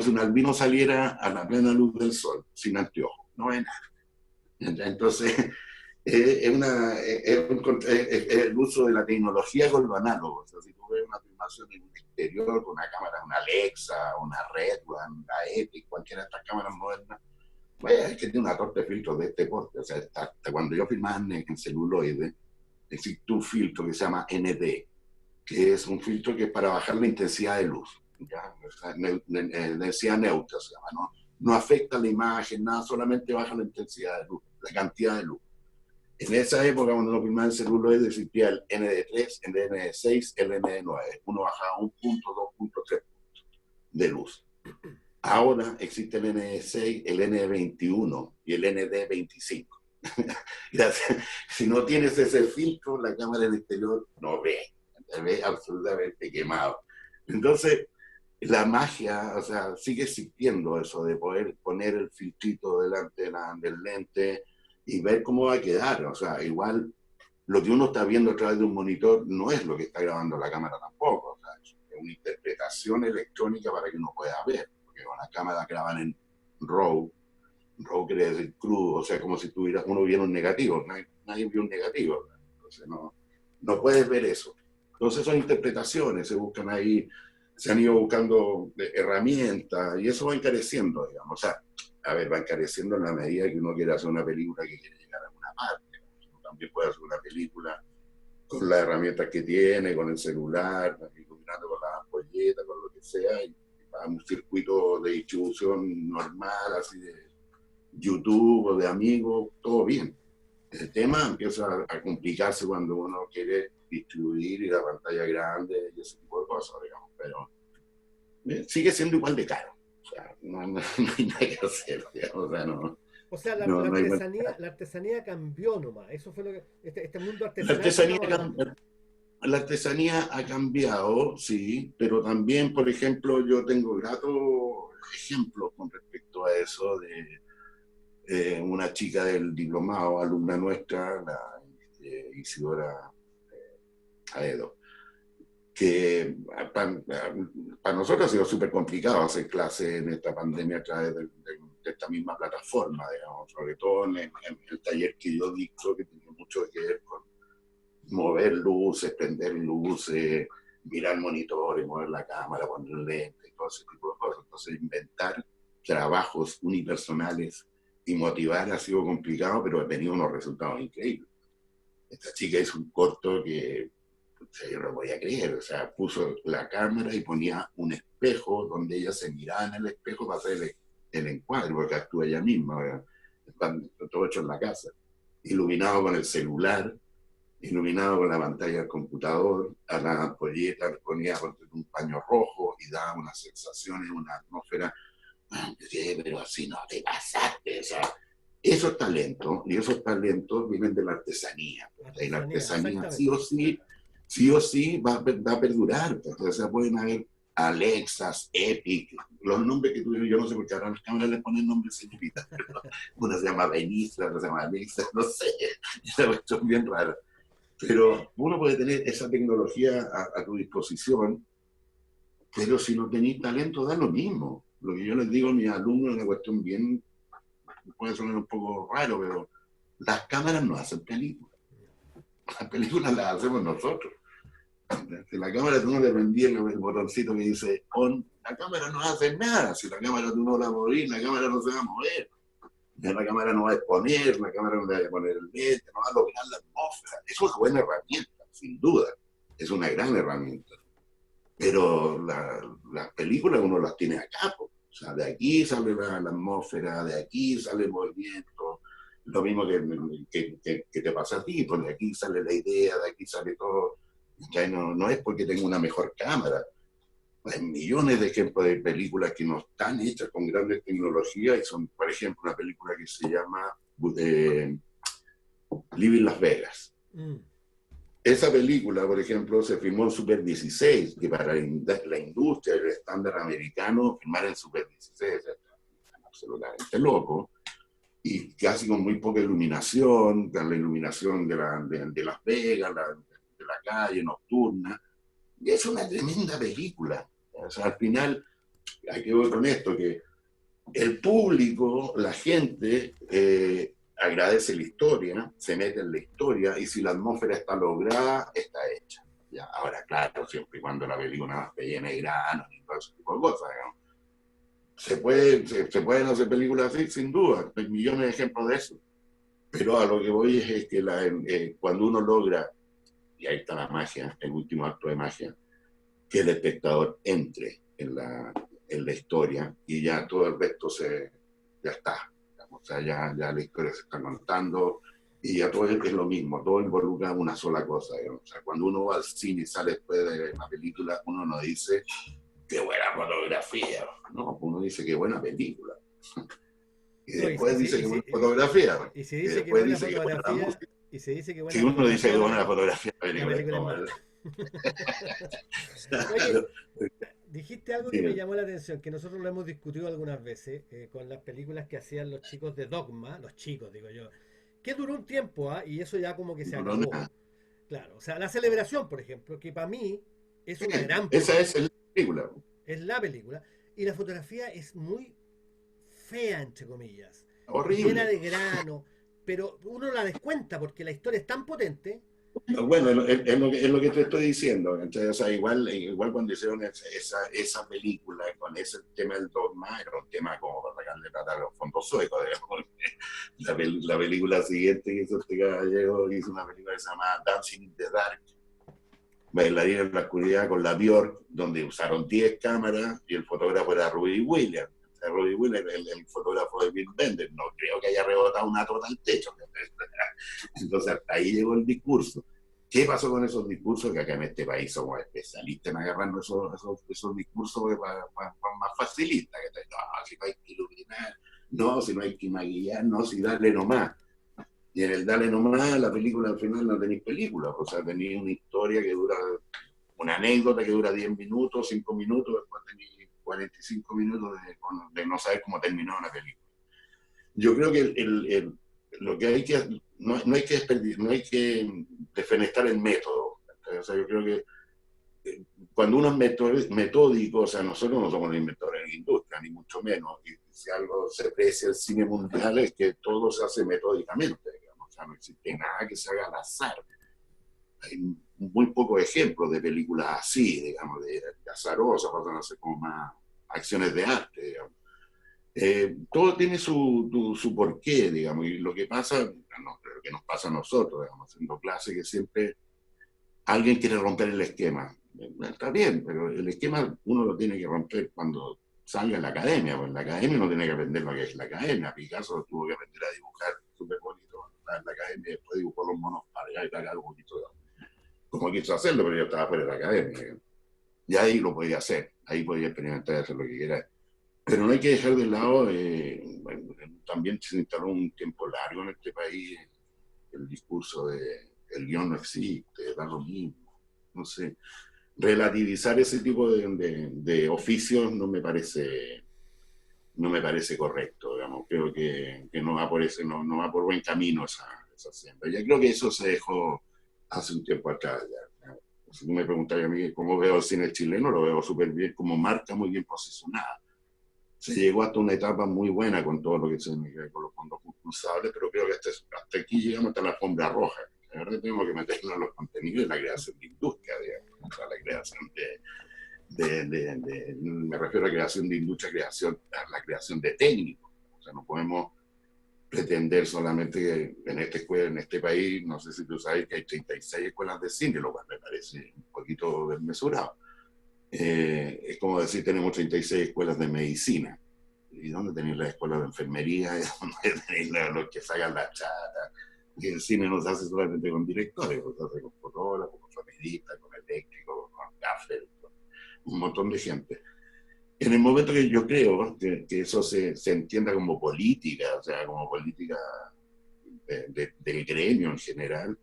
si un albino saliera a la plena luz del sol, sin anteojos, no ve nada. Entonces, es el uso de la tecnología con lo análogo. O sea, si tú ves una filmación en un exterior con una cámara, una Alexa, una Red One, una Epic, cualquiera de estas cámaras modernas, pues es que tiene una torta de filtros de este porte. O sea, hasta cuando yo filmaba en celuloide, existe un filtro que se llama ND, que es un filtro que es para bajar la intensidad de luz. ¿Ya? O sea, densidad neutra se llama, ¿no? No afecta la imagen, nada, solamente baja la intensidad de luz, la cantidad de luz. En esa época, cuando uno filmaba el celuloide, existía el ND3, el ND6, el ND9. Uno bajaba 1 punto, 2 puntos, 3 puntos de luz. Ahora existe el ND6, el ND21 y el ND25. Si no tienes ese filtro, la cámara en exterior no ve, ve absolutamente quemado. Entonces, la magia, o sea, sigue existiendo eso de poder poner el filtrito delante del lente y ver cómo va a quedar. O sea, igual lo que uno está viendo a través de un monitor no es lo que está grabando la cámara tampoco. O sea, es una interpretación electrónica para que uno pueda ver. Porque con las cámaras graban en RAW. RAW quiere decir crudo, o sea, como si uno viera un negativo. Nadie vio un negativo. Entonces no puedes ver eso. Entonces son interpretaciones, se buscan ahí, se han ido buscando herramientas y eso va encareciendo, digamos. O sea, a ver, va encareciendo en la medida que uno quiere hacer una película que quiere llegar a una parte. Uno también puede hacer una película con las herramientas que tiene, con el celular, iluminando con la ampolleta, con lo que sea, y va a un circuito de distribución normal, así de YouTube o de amigos, todo bien. El tema empieza a complicarse cuando uno quiere distribuir y la pantalla grande y ese tipo de cosas, digamos, pero sigue siendo igual de caro. O sea, no hay nada que hacer, digamos, o sea, O sea, no hay vuelta. la artesanía cambió nomás. Eso fue lo que, este mundo La artesanal que artesanía, estamos hablando. la artesanía ha cambiado, sí, pero también, por ejemplo, yo tengo gratos ejemplos con respecto a eso de una chica del diplomado, alumna nuestra, la Isidora Aedo, que para nosotros ha sido súper complicado hacer clases en esta pandemia a través de esta misma plataforma, digamos, sobre todo en el taller que yo dicto, que tiene mucho que ver con mover luces, prender luces, mirar monitores, mover la cámara, poner lentes, todo ese tipo de cosas. Entonces, inventar trabajos unipersonales y motivar ha sido complicado, pero ha tenido unos resultados increíbles. Esta chica hizo un corto que, o sea, yo no lo podía creer, o sea, puso la cámara y ponía un espejo donde ella se miraba en el espejo para hacer el encuadre, porque actúa ella misma, ¿verdad? Está todo hecho en la casa, iluminado con el celular, iluminado con la pantalla del computador, a la ampolleta le ponía un paño rojo y daba una sensación y una atmósfera. Pero así no te pasaste, o sea, esos talentos, y esos talentos vienen de la artesanía, y la Artesanía, artesanía exactamente. sí o sí va a perdurar, o sea, pueden haber Alexas, Epic, los nombres que tuvieron, yo no sé por qué ahora las cámaras le ponen nombres señoritas, pero una se llama Benicia, otra se llama Alexa, no sé, esa cuestión bien rara. Pero uno puede tener esa tecnología a tu disposición, pero si no tenéis talento, da lo mismo. Lo que yo les digo a mis alumnos es una cuestión bien, puede sonar un poco raro, pero las cámaras no hacen películas. Las películas las hacemos nosotros. Si la cámara tú no le prendías el botoncito que dice on, la cámara no hace nada. Si la cámara tú no la movís, la cámara no se va a mover. La cámara no va a exponer, la cámara no le va a poner el lente, no va a lograr la atmósfera. Es una buena herramienta, sin duda. Es una gran herramienta. Pero las películas uno las tiene acá, po. O sea, de aquí sale la atmósfera, de aquí sale el movimiento, lo mismo que te pasa a ti, pues de aquí sale la idea, de aquí sale todo. Ya no es porque tengo una mejor cámara. Hay millones de ejemplos de películas que no están hechas con grandes tecnologías y son, por ejemplo, una película que se llama eh, Living Las Vegas. Mm. Esa película, por ejemplo, se filmó en Super 16, que para la industria, el estándar americano, filmar en Super 16 es absolutamente loco, y casi con muy poca iluminación, la iluminación de Las Vegas, de la calle nocturna, y es una tremenda película. O sea, al final, hay que ver con esto, que el público, la gente, agradece la historia, se mete en la historia y si la atmósfera está lograda, está hecha. Ya, ahora, claro, siempre y cuando la película no esté llena de granos y todo ese tipo de cosas, digamos. Se pueden hacer películas así, sin duda, hay millones de ejemplos de eso. Pero a lo que voy es que cuando uno logra, y ahí está la magia, el último acto de magia, que el espectador entre en la historia y ya todo el resto ya está. O sea, ya la historia se está contando y ya todo es lo mismo, todo involucra una sola cosa. Digamos. O sea, cuando uno va al cine y sale después de la película, uno no dice, qué buena fotografía. No, uno dice qué buena película. Y No, después dice que buena fotografía. y se Y dice que después buena dice que buena la fotografía, música. y se dice que Si buena uno dice fotografía, que buena fotografía, la la película es película es como mala. Oye, claro. dijiste algo que me Sí, llamó la atención, que nosotros lo hemos discutido algunas veces con las películas que hacían los chicos de Dogma, los chicos, digo yo, que duró un tiempo, ¿ah? Y eso ya como que se no, acabó. nada. Claro, o sea, la celebración, por ejemplo, que para mí es Sí, una gran esa es película, la película. es la película, y la fotografía es muy fea, entre comillas, llena Horrible. de grano, pero uno la descuenta porque la historia es tan potente. Bueno, es lo que te estoy diciendo. Entonces, o sea, igual cuando hicieron esa película con ese tema del dogma, era un tema como para sacarle plata a los fondos suecos. Digamos. La película siguiente que hizo este caballero hizo una película que se llama Dancing in the Dark, Bailarina en la oscuridad con la Björk, donde usaron 10 cámaras y el fotógrafo era Robbie Williams. O sea, Robbie Williams, el fotógrafo de Bill Bender, no creo que haya rebotado una tota al techo. Entonces, hasta ahí llegó el discurso. ¿Qué pasó con esos discursos? Que acá en este país somos especialistas en agarrando esos discursos más facilistas. Que no, si no hay que iluminar, no, si no hay que maquillar, no, si dale nomás. Y en el dale nomás, la película al final no tenéis película, o sea, tenéis una historia que dura, una anécdota que dura 10 minutos, 5 minutos, después tenéis 45 minutos de no saber cómo terminó una película. Yo creo que lo que hay que, no hay que no hay que defenestrar el método. O sea, yo creo que cuando uno es metódico, o sea, nosotros no somos los inventores de la industria, ni mucho menos, y si algo se aprecia el cine mundial es que todo se hace metódicamente, digamos. O sea, no existe nada que se haga al azar. Hay muy pocos ejemplos de películas así, digamos, de azarosas, pasan a ser como más acciones de arte, digamos. Todo tiene su porqué, digamos, y lo que pasa, no, lo que nos pasa a nosotros, digamos, haciendo clase, que siempre alguien quiere romper el esquema. Está bien, pero el esquema uno lo tiene que romper cuando salga en la academia, pues en la academia uno tiene que aprender lo que es la academia. Picasso tuvo que aprender a dibujar súper bonito cuando estaba en la academia, y después dibujó los monos para y tal, algo bonito, como quiso hacerlo, pero yo estaba fuera de la academia. Y ahí lo podía hacer, ahí podía experimentar y hacer lo que quiera. Pero no hay que dejar de lado, bueno, también se instaló un tiempo largo en este país el discurso de el guión no existe, da lo mismo. No sé, relativizar ese tipo de oficios no me parece correcto, digamos. Creo que no va por ese, no va por buen camino esa senda. Ya creo que eso se dejó hace un tiempo atrás. Ya. Si tú me preguntas a mí cómo veo el cine chileno, lo veo súper bien, como marca muy bien posicionada. Se llegó hasta una etapa muy buena con todo lo que se con los fondos concursables, pero creo que hasta aquí llegamos hasta la alfombra roja. La verdad tenemos que meternos en los contenidos y la creación de industria, digamos. O sea, la creación me refiero a creación de industria, a la creación de técnicos. O sea, no podemos pretender solamente que en este país, no sé si tú sabes que hay 36 escuelas de cine, lo cual me parece un poquito desmesurado. Es como decir, tenemos 36 escuelas de medicina. ¿Y dónde tenéis las escuelas de enfermería? ¿Dónde tenéis los que sacan la chata? Y el cine no se hace solamente con directores, se hace con fotógrafos, con sonidistas, con eléctricos, con gaffer, con un montón de gente. En el momento que yo creo que eso se entienda como política, o sea, como política del gremio en general,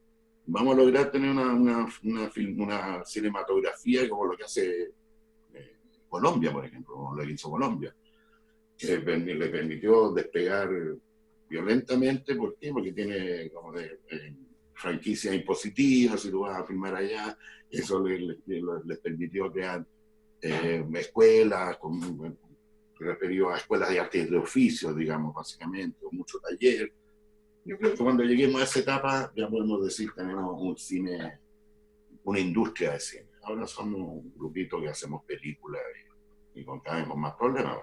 vamos a lograr tener una cinematografía como lo que hace Colombia, por ejemplo, como lo que hizo Colombia, que le permitió despegar violentamente. ¿Por qué? Porque tiene como franquicias impositivas, si tú vas a filmar allá, eso les permitió crear escuelas, referido a escuelas de artes de oficio, digamos, básicamente, o mucho taller. Yo creo que cuando lleguemos a esa etapa ya podemos decir que tenemos un cine, una industria de cine. Ahora somos un grupito que hacemos películas y con cada vez con más problemas.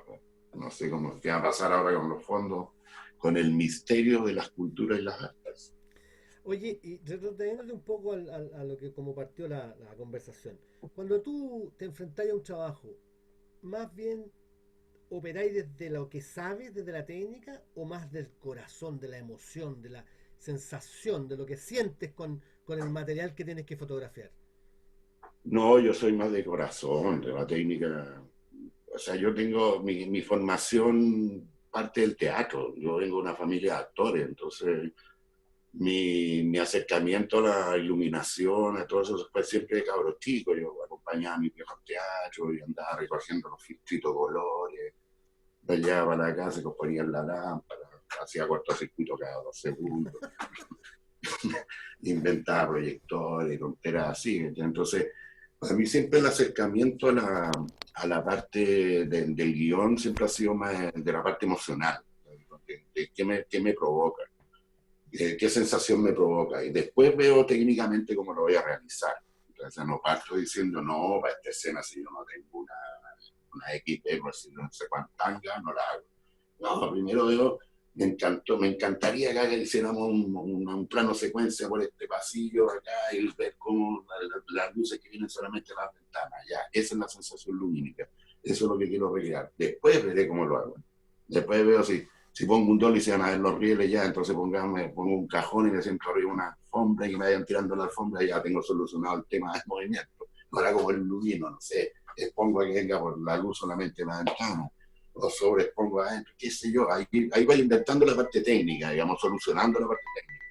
No sé qué va a pasar ahora con los fondos, con el misterio de las culturas y las artes. Oye, y retrocediéndote un poco a lo que como partió la conversación. Cuando tú te enfrentás a un trabajo, más bien operáis desde lo que sabes, desde la técnica, o más del corazón, de la emoción, de la sensación, de lo que sientes con el material que tienes que fotografiar. No, yo soy más de corazón, de la técnica. o sea, yo tengo mi formación parte del teatro. Yo vengo de una familia de actores, entonces mi acercamiento a la iluminación, a todo eso, fue siempre de cabros chicos. Yo acompañaba a mis viejos al teatro y andaba recogiendo los filtritos colores, de allá para acá se componían la lámpara, hacía cortocircuito cada 2 segundos, inventaba proyectores, tonteras así. Entonces, para mí siempre el acercamiento a la parte del guión siempre ha sido más de la parte emocional, de qué me provoca, qué sensación me provoca. Y después veo técnicamente cómo lo voy a realizar. Entonces no parto diciendo, no, para esta escena si yo no tengo una XP, pues si no sé cuánta tanga, no la hago. No, primero veo, me encantaría acá que hiciéramos un plano secuencia por este pasillo acá y ver cómo las luces que vienen solamente a las ventanas, ya, esa es la sensación lumínica, eso es lo que quiero recrear. Después veré cómo lo hago. Después veo si pongo un dolly se van a ver los rieles ya, entonces pongo un cajón y le siento arriba una alfombra y que me vayan tirando la alfombra y ya tengo solucionado el tema del movimiento. Ahora como el lumino, no sé, pongo que venga por la luz solamente en la ventana o sobreexpongo adentro, qué sé yo, ahí va inventando la parte técnica, digamos, solucionando la parte técnica.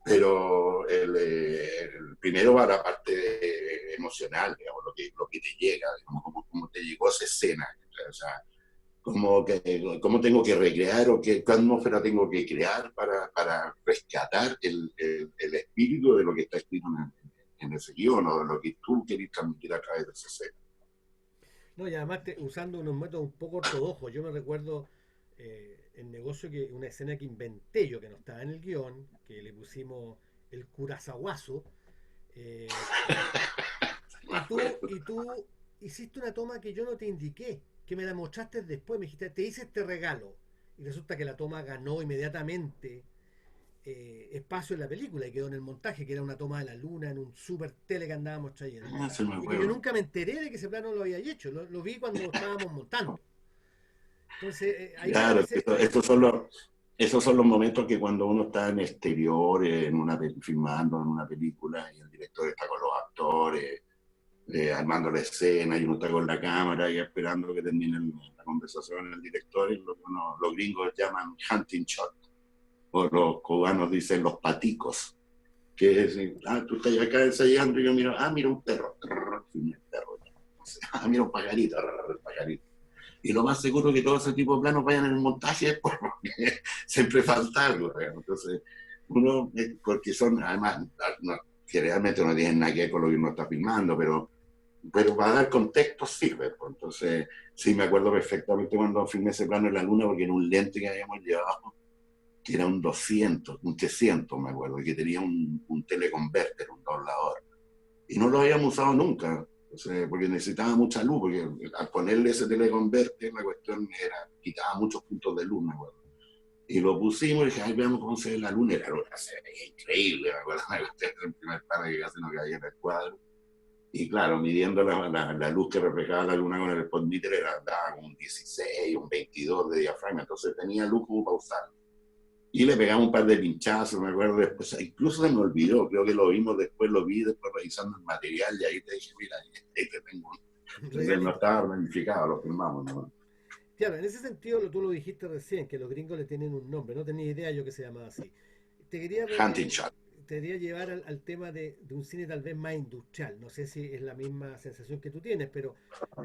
Pero el primero va la parte emocional, digamos, lo que te llega, digamos, cómo te llegó esa escena. O sea, cómo tengo que recrear o qué atmósfera tengo que crear para rescatar el espíritu de lo que está escrito en ese guión o de lo que tú querés transmitir a través de esa escena. No, y además usando unos métodos un poco ortodoxos. Yo me recuerdo en negocio que una escena que inventé yo, que no estaba en el guión, que le pusimos el curazaguazo, y, y tú hiciste una toma que yo no te indiqué, que me la mostraste después, me dijiste, te hice este regalo. Y resulta que la toma ganó inmediatamente espacio en la película y quedó en el montaje, que era una toma de la luna en un super tele que andábamos trayendo. Se me Y que yo acuerdo. nunca me enteré de que ese plano lo había hecho, lo vi cuando estábamos montando. Entonces, ahí me Claro, parece, esos son los momentos que cuando uno está en exterior, filmando en una película y el director está con los actores, armando la escena y uno está con la cámara y esperando que termine la conversación en el director y los gringos llaman hunting shot o los cubanos dicen los paticos, que es, tú estás acá ensayando y yo miro, mira un perro, filmé el perro, no sé, mira un pajarito, el pajarito. Y lo más seguro es que todo ese tipo de planos vayan en el montaje después, porque siempre falta algo. Entonces, porque son, además, no, que realmente no tienen nada que ver con lo que uno está filmando, pero para dar contexto sirve. Pues. Entonces, sí, me acuerdo perfectamente cuando filmé ese plano en la luna, porque era un lente que habíamos llevado, que era un 200, un 300, me acuerdo, y que tenía un teleconverter, un doblador. Y no lo habíamos usado nunca, porque necesitaba mucha luz, porque al ponerle ese teleconverter la cuestión quitaba muchos puntos de luz, me acuerdo. Y lo pusimos y dije, ay, veamos cómo se ve la luna. Y la luna se veía increíble, me acuerdo, el primer plano que casi no caía en el cuadro. Y claro, midiendo la luz que reflejaba la luna con el spotmeter, daba un 16, un 22 de diafragma, entonces tenía luz como para usar. Y le pegamos un par de pinchazos, me acuerdo después, incluso se me olvidó, creo que lo vimos después, lo vi después revisando el material y ahí te dije, mira, ahí te tengo. Entonces no regalito. estaba planificado, lo filmamos, ¿no? Claro, en ese sentido tú lo dijiste recién, que los gringos le tienen un nombre, no tenía idea yo que se llamaba así. Te quería, Hunting shot. te quería llevar al tema de un cine tal vez más industrial, no sé si es la misma sensación que tú tienes, pero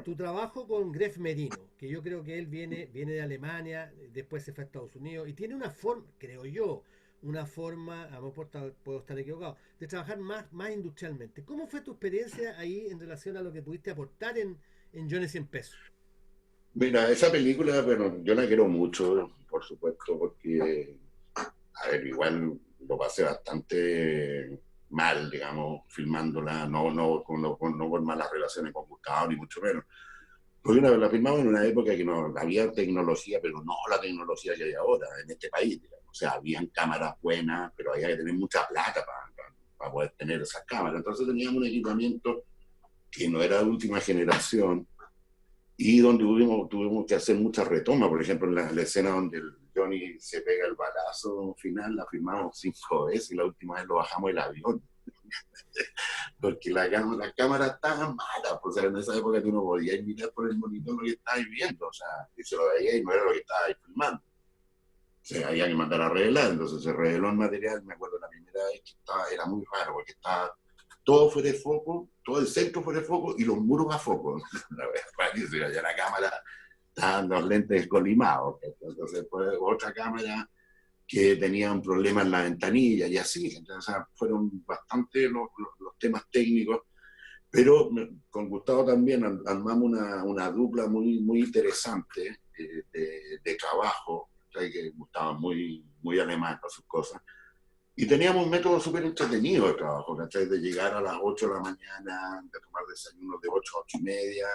tu trabajo con Gref Merino, que yo creo que él viene de Alemania, después se fue a Estados Unidos, y tiene una forma, creo yo, una forma, a lo mejor puedo estar equivocado, de trabajar más industrialmente. ¿Cómo fue tu experiencia ahí en relación a lo que pudiste aportar en Johnny 100 pesos? Mira, esa película, bueno, yo la quiero mucho, por supuesto, porque, a ver, igual lo pasé bastante mal, digamos, filmándola, no por malas relaciones con Gustavo, ni mucho menos. Porque la filmamos en una época que no había tecnología, pero no la tecnología que hay ahora en este país, digamos. O sea, habían cámaras buenas, pero había que tener mucha plata para poder tener esas cámaras. Entonces teníamos un equipamiento que no era de última generación y donde tuvimos que hacer muchas retomas. Por ejemplo, en la escena donde el Johnny se pega el balazo final, la filmamos 5 veces y la última vez lo bajamos del avión. porque las cámaras estaban malas, pues, o sea, en esa época tú no podías mirar por el monitor lo que estabas viendo, o sea, y se lo veía y no era lo que estabas filmando. O sea, había que mandar a arreglar, entonces se reveló el material, me acuerdo la primera vez que estaba, era muy raro, porque estaba todo fuera de foco, todo el centro fuera de foco y los muros a foco. La verdad, ya la cámara estaban los lentes colimados, entonces fue otra cámara que tenía un problema en la ventanilla y así, entonces, o sea, fueron bastante los temas técnicos, pero con Gustavo también armamos una dupla muy interesante de trabajo, o sea, que Gustavo muy alemán para sus cosas. Y teníamos un método súper entretenido de trabajo, ¿cachai? De llegar a las 8 de la mañana, de tomar desayunos de 8 a 8 y media,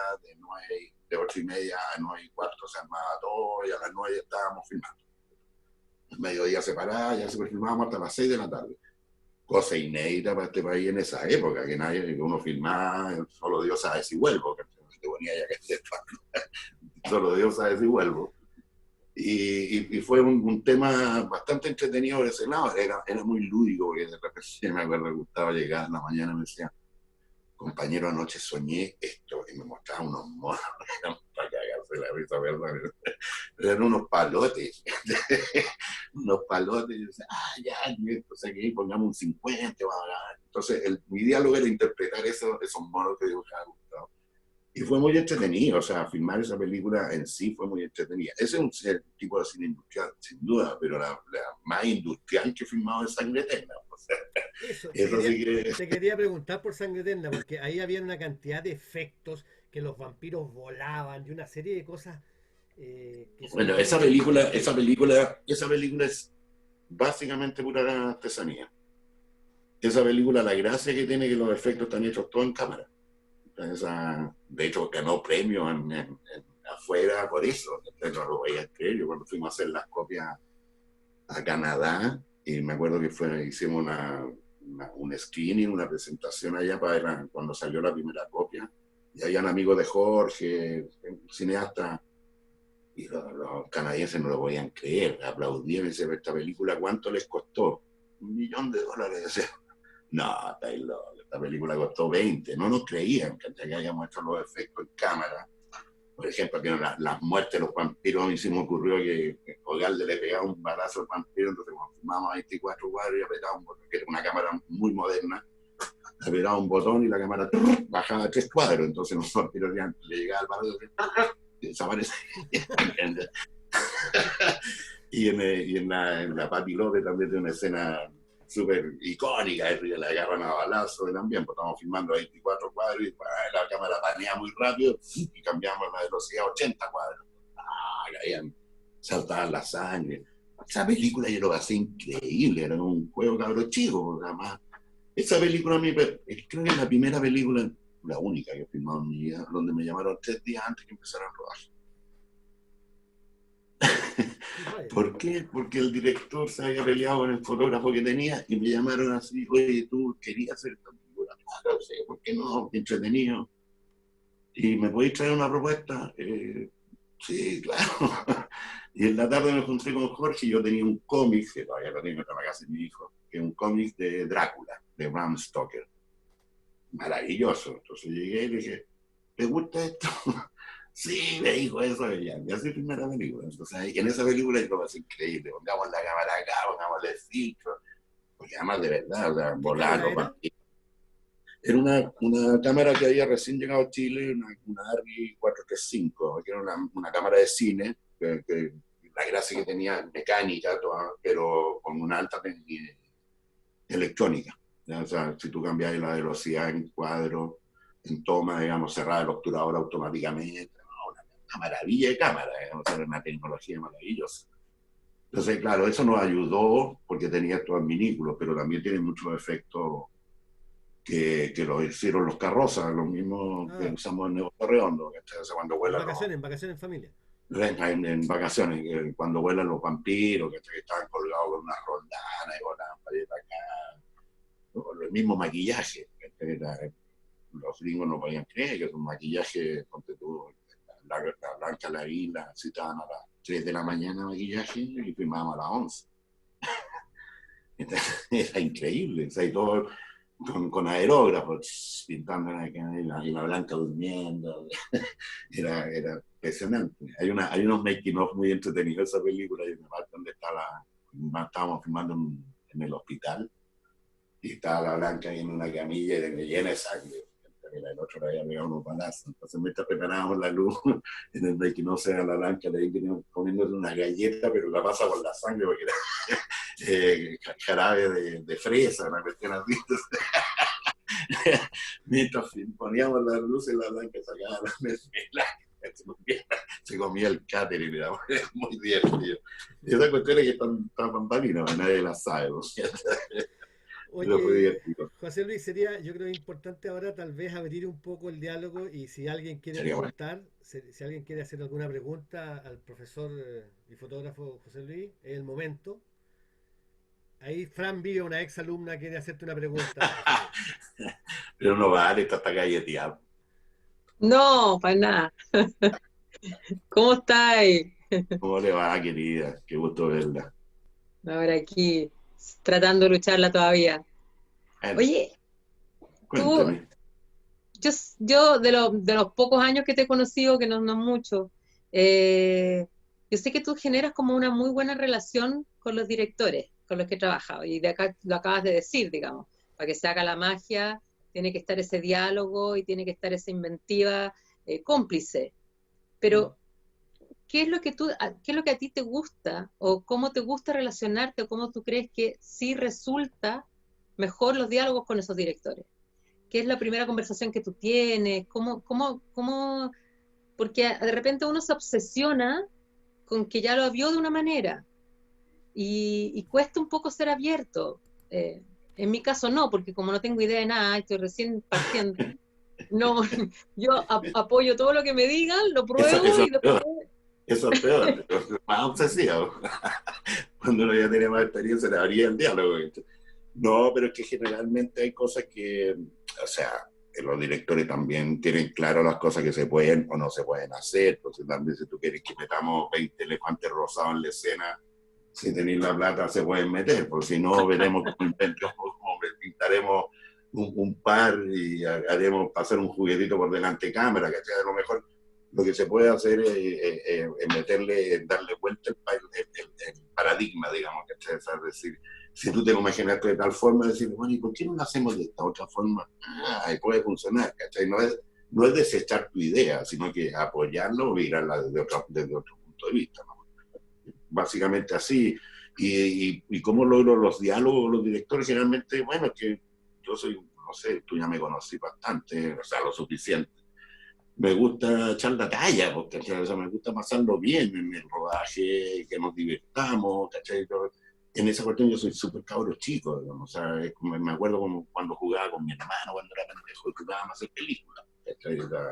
de 8 y media a 9 y cuarto se armaba todo y a las 9 ya estábamos filmando. El mediodía se paraba, ya se filmábamos hasta las 6 de la tarde. Cosa inédita para este país en esa época, que nadie, que uno filmaba, solo Dios sabe si vuelvo, que te ponía ya que solo Dios sabe si vuelvo. Y fue un tema bastante entretenido de ese lado, era muy lúdico, porque de repente me acuerdo que Gustavo llegaba en la mañana y me decía, compañero, anoche soñé esto, y me mostraba unos monos, para cagarse la risa, ¿verdad? Eran unos palotes, unos palotes, y yo decía, ya, entonces aquí pongamos un 50, entonces mi diálogo era interpretar esos monos que dibujaba Gustavo. Y fue muy entretenido, o sea, filmar esa película en sí fue muy entretenida. Ese es un tipo de cine industrial, sin duda, pero la más industrial que he filmado es Sangre Eterna. O sea, Eso, eso sí que... te quería preguntar por Sangre Eterna, porque ahí había una cantidad de efectos, que los vampiros volaban y una serie de cosas que son Bueno, bien interesantes. esa película es básicamente pura artesanía. Esa película, la gracia que tiene que los efectos están hechos todos en cámara. De hecho, ganó premios afuera por eso. Entonces, no lo voy a creer. Yo cuando fuimos a hacer las copias a Canadá, y me acuerdo que hicimos un screening, una presentación allá para ver cuando salió la primera copia. Y habían amigos de Jorge, cineasta, y los canadienses no lo podían creer, aplaudían y decían, esta película, ¿cuánto les costó? $1.000.000. No, estáis loco, esta película costó 20, no nos creían que hayamos hecho los efectos en cámara. Por ejemplo, que las muertes de los vampiros, a mí se me ocurrió que Ogalde le pegaba un balazo al vampiro, entonces cuando filmamos a 24 cuadros y apretaba un botón, que era una cámara muy moderna, apretaba un botón y la cámara bajaba 3 cuadros, entonces los vampiros le llegaba el balazo y desaparecía. En la Patti López también tiene una escena súper icónica, le agarran a balazo también, porque estamos filmando a 24 cuadros y la cámara panea muy rápido y cambiamos la velocidad a 80 cuadros. Caían, saltaban la sangre. Esa película yo lo pasé increíble, era un juego cabro chico, además. Esa película, creo que es la primera película, la única que he filmado en mi vida, donde me llamaron 3 días antes que empezara a rodar. ¿Por qué? Porque el director se había peleado con el fotógrafo que tenía y me llamaron así, oye, tú querías hacer esta película. No sé, ¿por qué no? Qué entretenido. ¿Y me podéis traer una propuesta? Sí, claro. Y en la tarde me encontré con Jorge y yo tenía un cómic, que todavía lo tengo en la casa de mi hijo, que es un cómic de Drácula, de Bram Stoker. Maravilloso. Entonces llegué y le dije, ¿te gusta esto? Sí, me dijo eso ella. Y así filmé la película. Entonces, en esa película hay cosas increíbles. Pongamos la cámara acá, pongamos el filtro. Porque además, de verdad, o sea, ¿Qué volar cámara los era? vampiros. Era una cámara que había recién llegado a Chile, una Arri 435, que era una cámara de cine, que la gracia que tenía mecánica, toda, pero con una alta electrónica. ¿Ya? O sea, si tú cambias la velocidad en cuadro, en toma, digamos, cerrada el obturador automáticamente, ¿no? Una maravilla de cámara, digamos, era una tecnología maravillosa. Entonces, claro, eso nos ayudó porque tenía estos adminículos, pero también tiene muchos efectos que lo hicieron los carrozas, los mismos que Ah, usamos en Negocio Redondo, ¿cachai? O sea, cuando vuelan en vacaciones en familia. en vacaciones, cuando vuelan los vampiros, ¿cachai? Que estaban colgados con una rondana y volaban para allá para acá, ¿no? El mismo maquillaje, los gringos no podían creer que es un maquillaje, ponte tú, la Blanca Lavín citaban a las 3 de la mañana maquillaje y filmábamos a las 11. Entonces, era increíble, o sea, y todo, con aerógrafos, pintando y la Blanca durmiendo. Era impresionante. Hay unos making of muy entretenidos de esa película. Hay una parte donde estábamos filmando en el hospital y estaba la Blanca ahí en una camilla llena de sangre. El otro le había pegado unos balazos. Entonces, mientras preparábamos la luz, en el making of se a la Blanca le veníamos comiendo una galleta, pero la pasa con la sangre porque era jarabe de fresa, una cuestión así. Mientras poníamos las luces, la Blanca sacaba la mermelada, se comía el catering, era muy divertido. Y esas cuestiones que están bambalinas, nadie las sabe, ¿no? Pero fue Oye, divertido. José Luis, sería yo creo importante ahora tal vez abrir un poco el diálogo y si alguien quiere Sería bueno. preguntar, si alguien quiere hacer alguna pregunta al profesor y fotógrafo José Luis, es el momento. Ahí Fran Vive, una ex alumna, quiere hacerte una pregunta, José Luis. Pero no vale, está hasta galleteado. No, para nada. ¿Cómo estáis? ¿Cómo le va, querida? Qué gusto verla. Ahora aquí, tratando de lucharla todavía. Bueno, Oye, tú, cuénteme. yo de los pocos años que te he conocido, que no mucho, yo sé que tú generas como una muy buena relación con los directores con los que he trabajado, y de acá lo acabas de decir, digamos, para que se haga la magia, tiene que estar ese diálogo y tiene que estar esa inventiva cómplice. Pero ¿qué es lo que qué es lo que a ti te gusta o cómo te gusta relacionarte o cómo tú crees que sí resulta mejor los diálogos con esos directores? ¿Qué es la primera conversación que tú tienes? ¿Cómo? Porque de repente uno se obsesiona con que ya lo vio de una manera y cuesta un poco ser abierto. En mi caso no, porque como no tengo idea de nada, estoy recién partiendo, no, yo apoyo todo lo que me digan, lo pruebo Eso es y después... peor. Eso es peor. Más obsesivo. Cuando uno ya tiene más experiencia, le abría el diálogo. No, pero es que generalmente hay cosas que, o sea, los directores también tienen claro las cosas que se pueden o no se pueden hacer. Entonces, también si tú quieres que metamos 20 elefantes rosados en la escena, si tenéis la plata se pueden meter, porque si no, veremos cómo pintaremos un par y haremos pasar un juguetito por delante de cámara, ¿cachai? A lo mejor lo que se puede hacer es meterle, darle vuelta el paradigma, digamos, ¿cachai? Es decir, si tú te lo imaginaste de tal forma, decir, bueno, ¿y por qué no lo hacemos de esta otra forma? Ah, y puede funcionar, ¿cachai? No es desechar tu idea, sino que apoyarlo o mirarla desde otro punto de vista, ¿no? Básicamente así. Y cómo logro los diálogos, los directores, generalmente, bueno, es que yo soy, no sé, tú ya me conocí bastante, o sea, lo suficiente. Me gusta echar la talla, porque, o sea, me gusta pasarlo bien en el rodaje, que nos divertamos, ¿cachai? En esa cuestión yo soy súper cabro chico, digamos, o sea, me acuerdo como cuando jugaba con mi hermano, cuando era pendejo, y jugábamos a hacer películas, ¿cachai? O sea,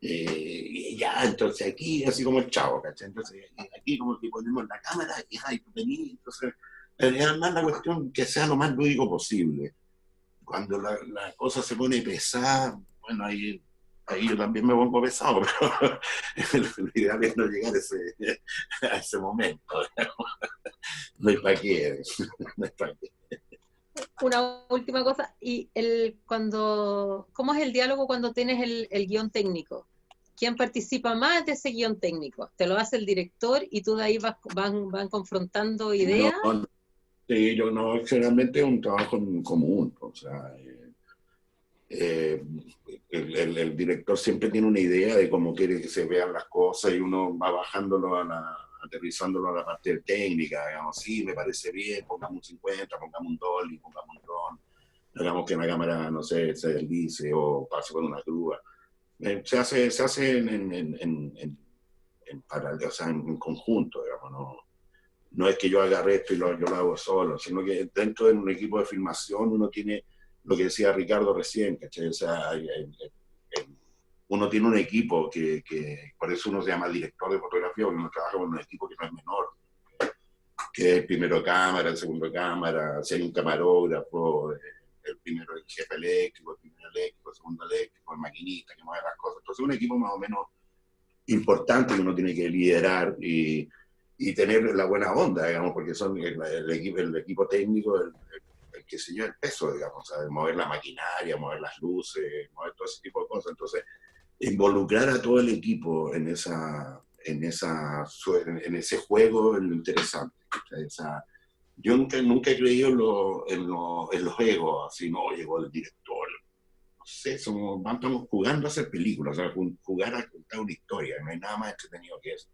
y ya, entonces aquí, así como el chavo, ¿cachai? Entonces aquí como que ponemos la cámara y ay, tú venís, entonces, además la cuestión que sea lo más lúdico posible. Cuando la cosa se pone pesada, bueno, ahí yo también me pongo pesado, pero lo ideal es no llegar a ese momento. No hay para qué, no hay para qué. Una última cosa, ¿cómo es el diálogo cuando tienes el guión técnico? ¿Quién participa más de ese guión técnico? ¿Te lo hace el director y tú de ahí van confrontando No, ideas? sí, yo no, generalmente es un trabajo en común, o sea, eh, el director siempre tiene una idea de cómo quiere que se vean las cosas y uno va bajándolo aterrizándolo a la parte técnica, digamos, sí, me parece bien, pongamos un 50, pongamos un dolly, pongamos un dron, hagamos que la cámara, no sé, se deslice o pase por una grúa. Se hace paralelo, o sea, en conjunto, digamos, no es que yo agarre esto y yo lo hago solo, sino que dentro de un equipo de filmación uno tiene lo que decía Ricardo recién, ¿cachai? O sea, uno tiene un equipo por eso uno se llama director de fotografía, porque uno trabaja con un equipo que no es menor, que es el primero de cámara, el segundo de cámara, si hay un camarógrafo, el primero el jefe eléctrico, el primer eléctrico, el segundo eléctrico, el maquinista que mueve las cosas. Entonces, un equipo más o menos importante que uno tiene que liderar y tener la buena onda, digamos, porque son el equipo técnico, el qué sé yo, el peso, digamos, ¿sabes? Mover la maquinaria, mover las luces, mover todo ese tipo de cosas. Entonces, involucrar a todo el equipo en ese juego es lo interesante. O sea, yo nunca he creído en los egos, así, no, llegó el director. No sé, estamos jugando a hacer películas, o sea, jugar a contar una historia, no hay nada más entretenido que eso.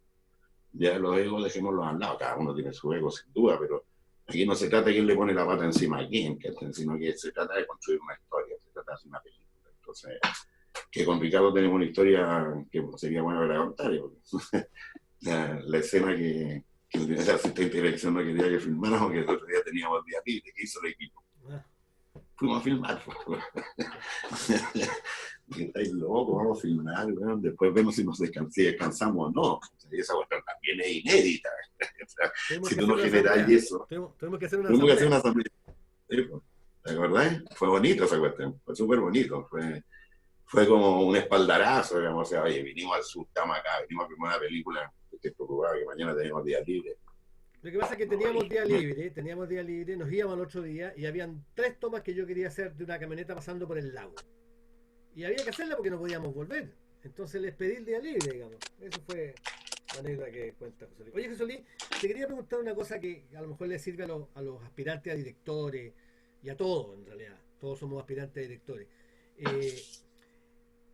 Ya los egos dejémoslos al lado, cada uno tiene su ego sin duda, pero aquí no se trata de quién le pone la pata encima a quién, sino que se trata de construir una historia, se trata de hacer una película. Entonces, que con Ricardo tenemos una historia que sería buena para contar. La escena que el asistente de dirección no quería que filmáramos, que el otro día teníamos día libre, que hizo el equipo. Fuimos a filmar. Estáis locos, vamos a filmar, bueno, después vemos si descansamos o no. Y esa cuestión también es inédita. O sea, si tú no generas eso, tenemos que hacer una tenemos que hacer asamblea. una asamblea. Sí, pues. ¿Te acordás? Fue bonito esa cuestión, fue súper bonito. Fue como un espaldarazo, digamos, o sea, oye, vinimos al sur, estamos acá, vinimos a filmar una película, estoy preocupado que mañana tenemos días libres. Lo que pasa es que teníamos día libre, nos íbamos al otro día y habían 3 tomas que yo quería hacer de una camioneta pasando por el lago. Y había que hacerla porque no podíamos volver. Entonces les pedí el día libre, digamos. Eso fue la anécdota que cuenta José Luis. Oye, José Luis, te quería preguntar una cosa que a lo mejor le sirve a los aspirantes a directores y a todos, en realidad. Todos somos aspirantes a directores.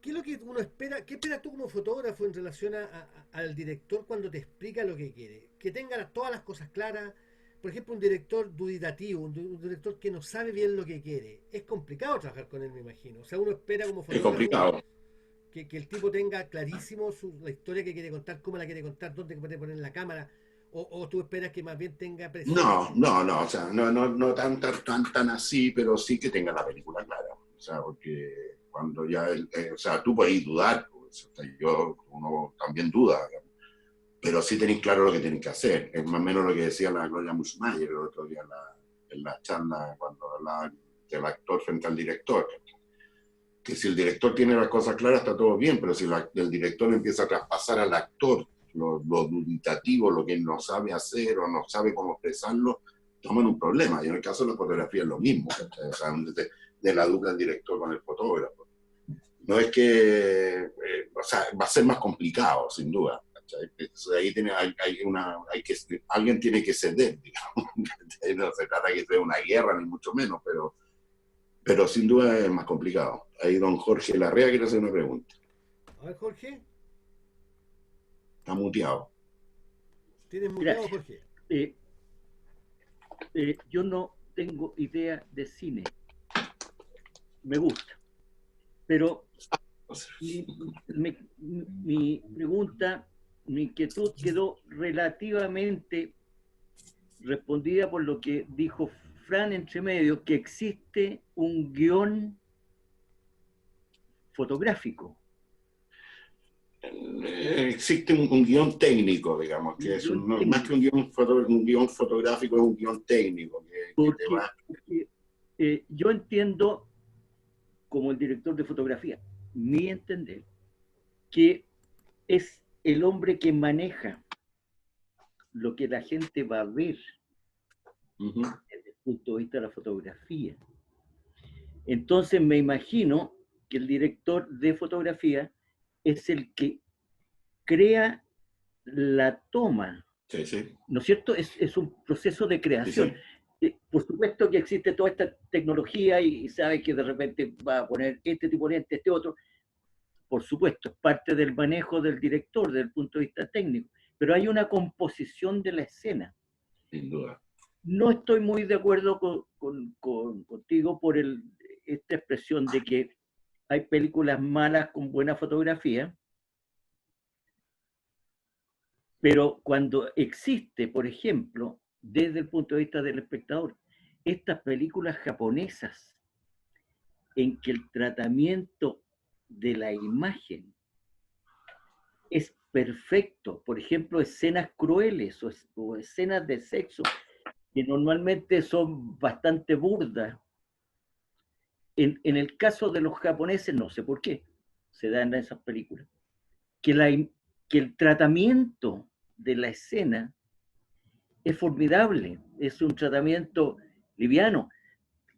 ¿Qué es lo que uno espera? ¿Qué esperas tú como fotógrafo en relación al director cuando te explica lo que quiere? Que tenga todas las cosas claras. Por ejemplo, un director duditativo, un director que no sabe bien lo que quiere. Es complicado trabajar con él, me imagino. O sea, uno espera como Es fotógrafo complicado. que el tipo tenga clarísimo la historia que quiere contar, cómo la quiere contar, dónde puede poner la cámara. O tú esperas que más bien tenga presente. No, o sea, no tan así, pero sí que tenga la película clara. O sea, porque cuando ya, o sea, tú puedes dudar, pues, o sea, uno también duda, digamos, pero sí tenéis claro lo que tenéis que hacer. Es más o menos lo que decía la Gloria Mussmayer el otro día en la charla, cuando hablaba del actor frente al director. Que si el director tiene las cosas claras está todo bien, pero si el director empieza a traspasar al actor lo duditativo, lo que él no sabe hacer o no sabe cómo expresarlo, estamos en un problema. Y en el caso de la fotografía es lo mismo, o sea, de la dupla del director con el fotógrafo. No es que, o sea, va a ser más complicado, sin duda. Entonces, ahí alguien tiene que ceder, digamos. No se trata de que sea una guerra, ni mucho menos, pero sin duda es más complicado. Ahí don Jorge Larrea quiere hacer una pregunta. A ver, Jorge. Está muteado. ¿Tienes muteado, Gracias. Jorge? Yo no tengo idea de cine. Me gusta. Pero mi pregunta, mi inquietud quedó relativamente respondida por lo que dijo Fran entre medio, que existe un guión fotográfico. Existe un guión técnico, digamos, que es más que un guión fotográfico, es un guión técnico. Porque yo entiendo, como el director de fotografía, mi entender, que es el hombre que maneja lo que la gente va a ver desde el punto de vista de la fotografía. Entonces me imagino que el director de fotografía es el que crea la toma. Sí, sí. ¿No es cierto? Es un proceso de creación. Sí, sí. Por supuesto que existe toda esta tecnología y sabe que de repente va a poner este tipo de lente, este otro. Por supuesto, es parte del manejo del director desde el punto de vista técnico. Pero hay una composición de la escena. Sin duda. No estoy muy de acuerdo contigo por esta expresión de que hay películas malas con buena fotografía, pero cuando existe, por ejemplo, desde el punto de vista del espectador, estas películas japonesas en que el tratamiento de la imagen es perfecto, por ejemplo, escenas crueles o escenas de sexo que normalmente son bastante burdas. En el caso de los japoneses, no sé por qué se dan en esas películas, que el tratamiento de la escena es formidable, es un tratamiento liviano.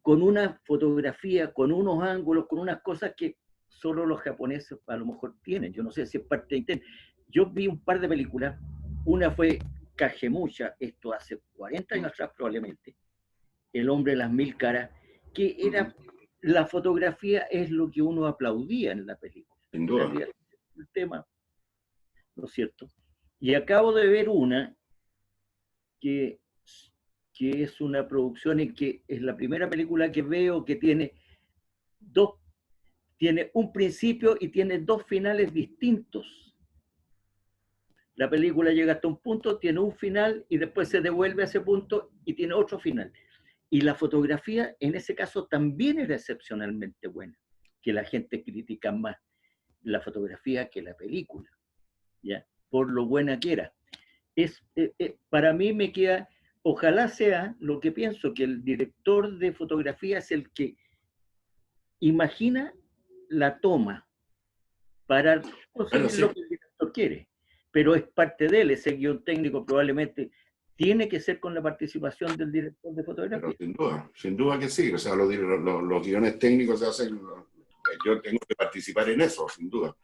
con una fotografía, con unos ángulos, con unas cosas que solo los japoneses a lo mejor tienen. Yo no sé si es parte de internet. Yo vi un par de películas. Una fue Kagemusha, esto hace 40 años atrás probablemente, El hombre de las mil caras, que era, la fotografía es lo que uno aplaudía en la película. Sin duda. En realidad, el tema, ¿no es cierto? Y acabo de ver una que es una producción en que es la primera película que veo que tiene un principio y tiene dos finales distintos. La película llega hasta un punto, tiene un final y después se devuelve a ese punto y tiene otro final. Y la fotografía en ese caso también era excepcionalmente buena, que la gente critica más la fotografía que la película, ¿ya? Por lo buena que era. Para mí me queda, ojalá sea lo que pienso, que el director de fotografía es el que imagina la toma para conseguir lo que el director quiere, pero es parte de él, ese guión técnico probablemente tiene que ser con la participación del director de fotografía. Pero sin duda que sí, o sea, los guiones técnicos se hacen, yo tengo que participar en eso, sin duda.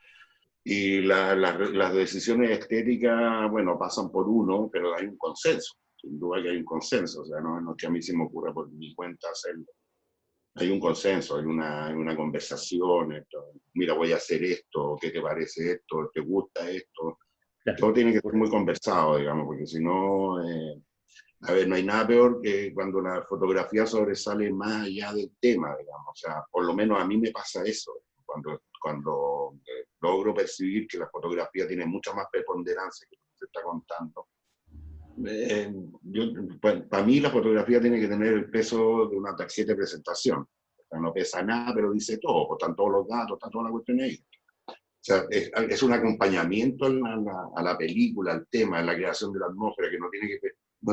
Y las decisiones estéticas, bueno, pasan por uno, pero hay un consenso, sin duda que hay un consenso, o sea, no es que a mí se me ocurra por mi cuenta hacerlo. Hay un consenso, hay una conversación, mira, voy a hacer esto, ¿qué te parece esto? ¿Te gusta esto? Claro. Todo tiene que ser muy conversado, digamos, porque si no, a ver, no hay nada peor que cuando la fotografía sobresale más allá del tema, digamos, o sea, por lo menos a mí me pasa eso, cuando logro percibir que la fotografía tiene mucha más preponderancia que lo que se está contando. Para mí la fotografía tiene que tener el peso de una tarjeta de presentación. O sea, no pesa nada, pero dice todo. Pues están todos los datos, está toda la cuestión ahí. O sea, es un acompañamiento a la película, al tema, a la creación de la atmósfera, que no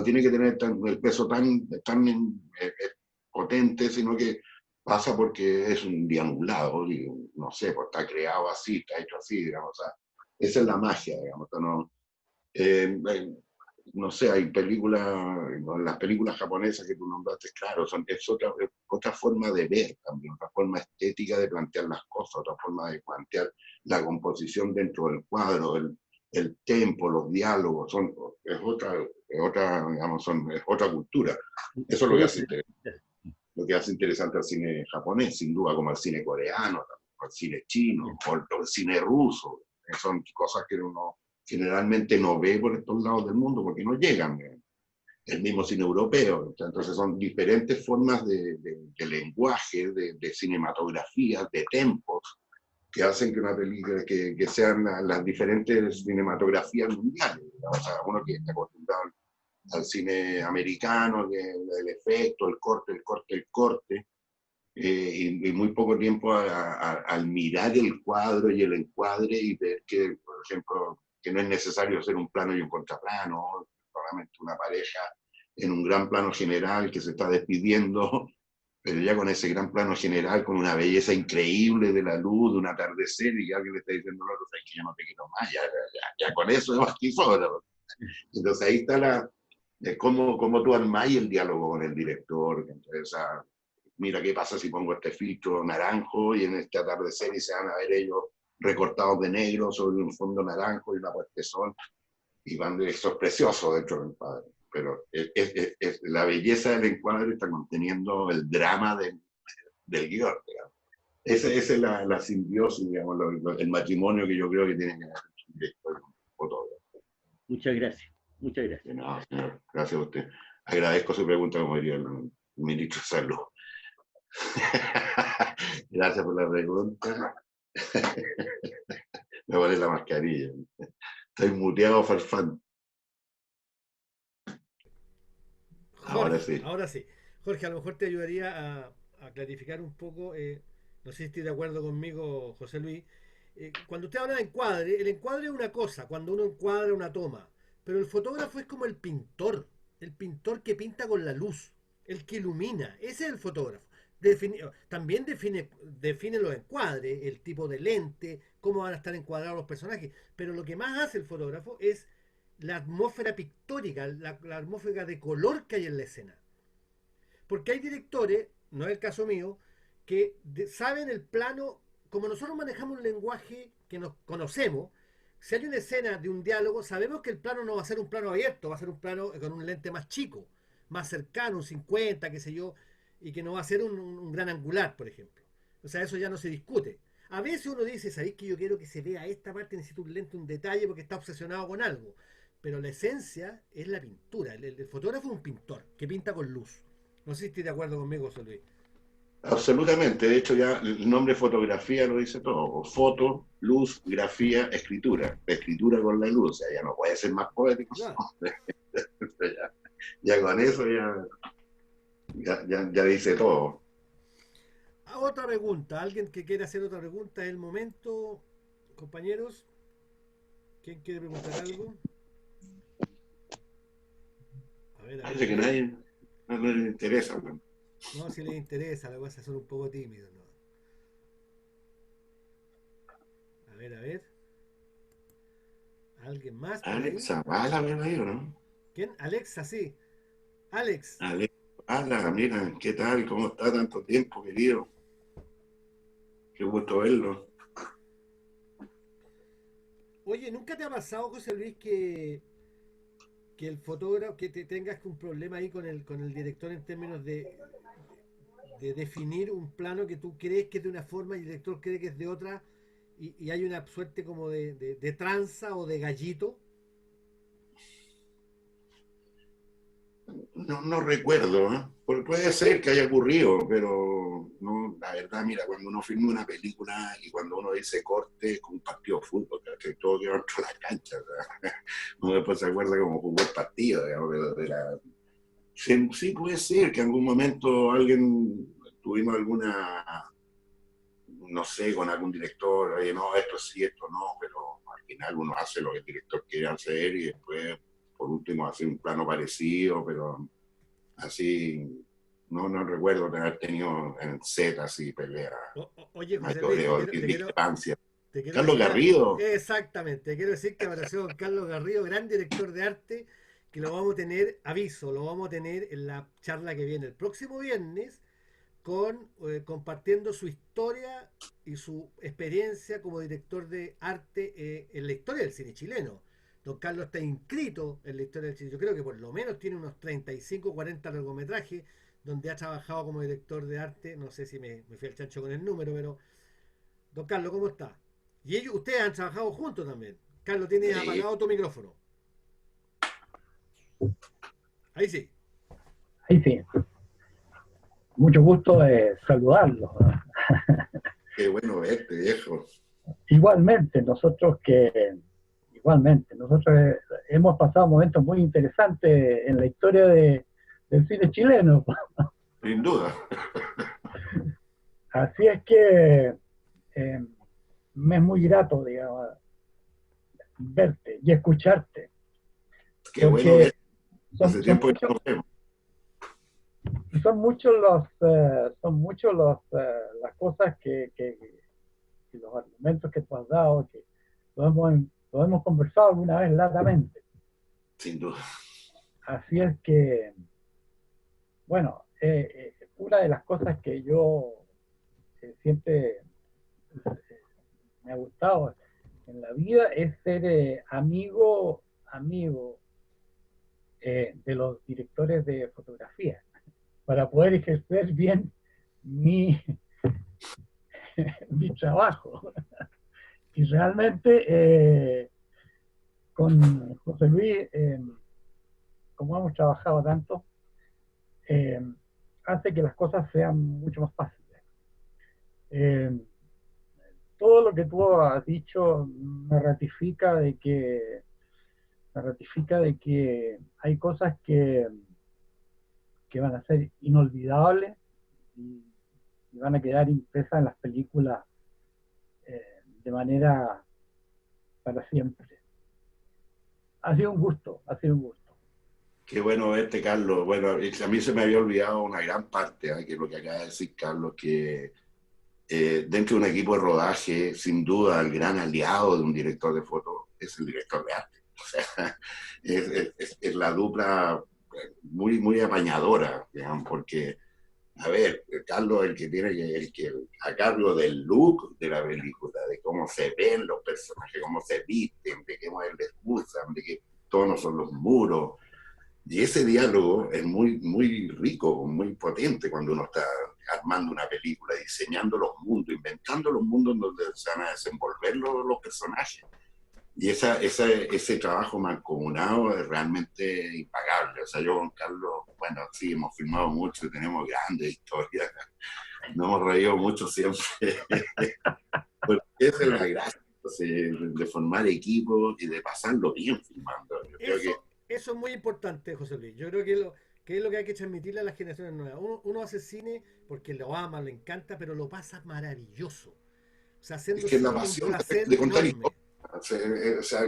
tiene que tener el peso tan potente, sino que pasa porque es un día nublado, y, no sé, pues está creado así, está hecho así, digamos. O sea, esa es la magia, digamos. No sé, hay películas, las películas japonesas que tú nombraste, claro, es otra forma de ver también, otra forma estética de plantear las cosas, otra forma de plantear la composición dentro del cuadro, el tempo, los diálogos, es otra cultura. Eso es lo que hace interesante al cine japonés, sin duda, como al cine coreano, al cine chino, o al cine ruso. Son cosas que uno generalmente no ve por estos lados del mundo porque no llegan. El mismo cine europeo. Entonces son diferentes formas de lenguaje, de cinematografía, de tempos, que hacen que una película, que sean las diferentes cinematografías mundiales. O sea, uno que está acostumbrado al cine americano, el efecto, el corte, y muy poco tiempo al mirar el cuadro y el encuadre y ver que, por ejemplo, que no es necesario hacer un plano y un contraplano, solamente una pareja en un gran plano general que se está despidiendo, pero ya con ese gran plano general, con una belleza increíble de la luz, de un atardecer, y alguien le está diciendo, no, es que yo no te quiero más, ya con eso es aquí sobra. Entonces ahí está cómo tú armáis el diálogo con el director. Entonces, mira qué pasa si pongo este filtro naranjo y en este atardecer y se van a ver ellos recortados de negro sobre un fondo naranjo y una puesta de sol, y eso es precioso dentro del cuadro, pero la belleza del encuadre está conteniendo el drama del guión, digamos. Esa es la simbiosis, digamos, el matrimonio que yo creo que tiene que haber un director y un fotógrafo. Muchas gracias. Muchas gracias. No, señor, gracias a usted. Agradezco su pregunta, como diría el ministro de Salud. Gracias por la pregunta. Me vale la mascarilla. Estoy muteado, Farfán. Jorge, ahora sí. Jorge, a lo mejor te ayudaría a clarificar un poco, no sé si estoy de acuerdo conmigo, José Luis. Cuando usted habla de encuadre, el encuadre es una cosa, cuando uno encuadra una toma, pero el fotógrafo es como el pintor que pinta con la luz, el que ilumina, ese es el fotógrafo. También define los encuadres, el tipo de lente, cómo van a estar encuadrados los personajes, pero lo que más hace el fotógrafo es la atmósfera pictórica, la atmósfera de color que hay en la escena. Porque hay directores no es el caso mío, que saben el plano, como nosotros manejamos un lenguaje que nos conocemos, si hay una escena de un diálogo, sabemos que el plano no va a ser un plano abierto, va a ser un plano con un lente más chico, más cercano, un 50, qué sé yo, y que no va a ser un gran angular, por ejemplo. O sea, eso ya no se discute. A veces uno dice, ¿sabéis que yo quiero que se vea esta parte? Necesito un lente, un detalle, porque está obsesionado con algo. Pero la esencia es la pintura. El fotógrafo es un pintor que pinta con luz. No sé si estoy de acuerdo conmigo, José Luis. Absolutamente, de hecho ya el nombre fotografía lo dice todo, foto, luz, grafía, escritura, escritura con la luz, o sea, ya no puede ser más poético, No. ya, ya con eso ya dice todo. Otra pregunta, alguien que quiera hacer otra pregunta, es el momento, compañeros. ¿Quién quiere preguntar algo? A ver, Parece que nadie no le interesa. Bueno. No, si les interesa, la voy a hacer un poco tímido, ¿no? A ver. ¿Alguien más por ahí? Alexa, Bala, ¿verdad, no? ¿Quién? Alexa, sí. Alex. Alexa, Bala, mira, ¿qué tal? ¿Cómo está tanto tiempo, querido? Qué gusto verlo. Oye, ¿nunca te ha pasado, José Luis, que el fotógrafo, que te tengas un problema ahí con el director en términos de definir un plano que tú crees que es de una forma y el director cree que es de otra y hay una suerte como de tranza o de gallito? No recuerdo, ¿eh? Puede ser que haya ocurrido, pero no, la verdad, mira, cuando uno filma una película y cuando uno dice corte, es como un partido de fútbol, ¿cachai? Todo queda dentro de la cancha, ¿verdad? Uno después se acuerda como jugó el partido, digamos, sí, puede ser que en algún momento tuvimos alguna, no sé, con algún director, oye, no, esto sí, esto no, pero al final uno hace lo que el director quiere hacer y después, por último, hace un plano parecido, pero así, no recuerdo de haber tenido en Z así pelea, Oye, José Luis, mayoreo, discrepancia. te quiero Carlos decir, Garrido, exactamente, te quiero decir que apareció don Carlos Garrido, gran director de arte, que lo vamos a tener, aviso, lo vamos a tener en la charla que viene el próximo viernes, compartiendo su historia y su experiencia como director de arte en la historia del cine chileno. Don Carlos está inscrito en la historia del cine. Yo creo que por lo menos tiene unos 35, 40 largometrajes donde ha trabajado como director de arte. No sé si me fui al chancho con el número, pero don Carlos, ¿cómo está? Y ustedes han trabajado juntos también. Carlos, tienes sí, apagado tu micrófono. Ahí sí. Ahí sí, mucho gusto de saludarlos. qué bueno verte, viejo. Igualmente, nosotros hemos pasado momentos muy interesantes en la historia del cine chileno. Sin duda. Así es que me es muy grato, digamos, verte y escucharte. Qué bueno verte. Hace tiempo que muchos, nos vemos. son muchos las cosas y los argumentos que tú has dado, que lo hemos conversado alguna vez latamente. Sin duda. Así es que, bueno, una de las cosas que yo siempre me ha gustado en la vida es ser amigo de los directores de fotografía, para poder ejercer bien mi trabajo. Y realmente con José Luis, como hemos trabajado tanto, hace que las cosas sean mucho más fáciles. Todo lo que tú has dicho me ratifica de que hay cosas que van a ser inolvidables y van a quedar impresas en las películas de manera para siempre. Ha sido un gusto. Qué bueno verte, Carlos. Bueno, a mí se me había olvidado una gran parte, que es lo que acaba de decir Carlos, que dentro de un equipo de rodaje, sin duda, el gran aliado de un director de foto es el director de arte. O sea, es la dupla muy apañadora, digamos, porque a ver, Carlos es el que tiene que, el que a cargo del look de la película, de cómo se ven los personajes, cómo se visten, de qué les usan, de qué tonos son los muros. Y ese diálogo es muy, muy rico, muy potente cuando uno está armando una película, diseñando los mundos, inventando los mundos donde se van a desenvolver los personajes. Y ese trabajo mancomunado es realmente impagable. O sea, yo con Carlos, bueno, sí, hemos filmado mucho y tenemos grandes historias. Nos hemos reído mucho siempre. Porque esa es la gracia, entonces, de formar equipos y de pasarlo bien filmando. Yo creo que Eso es muy importante, José Luis. Yo creo que es lo que hay que transmitirle a las generaciones nuevas. Uno hace cine porque lo ama, lo encanta, pero lo pasa maravilloso. O sea, es haciendo que la cine es un pasión placer de contar enorme. historias. O sea,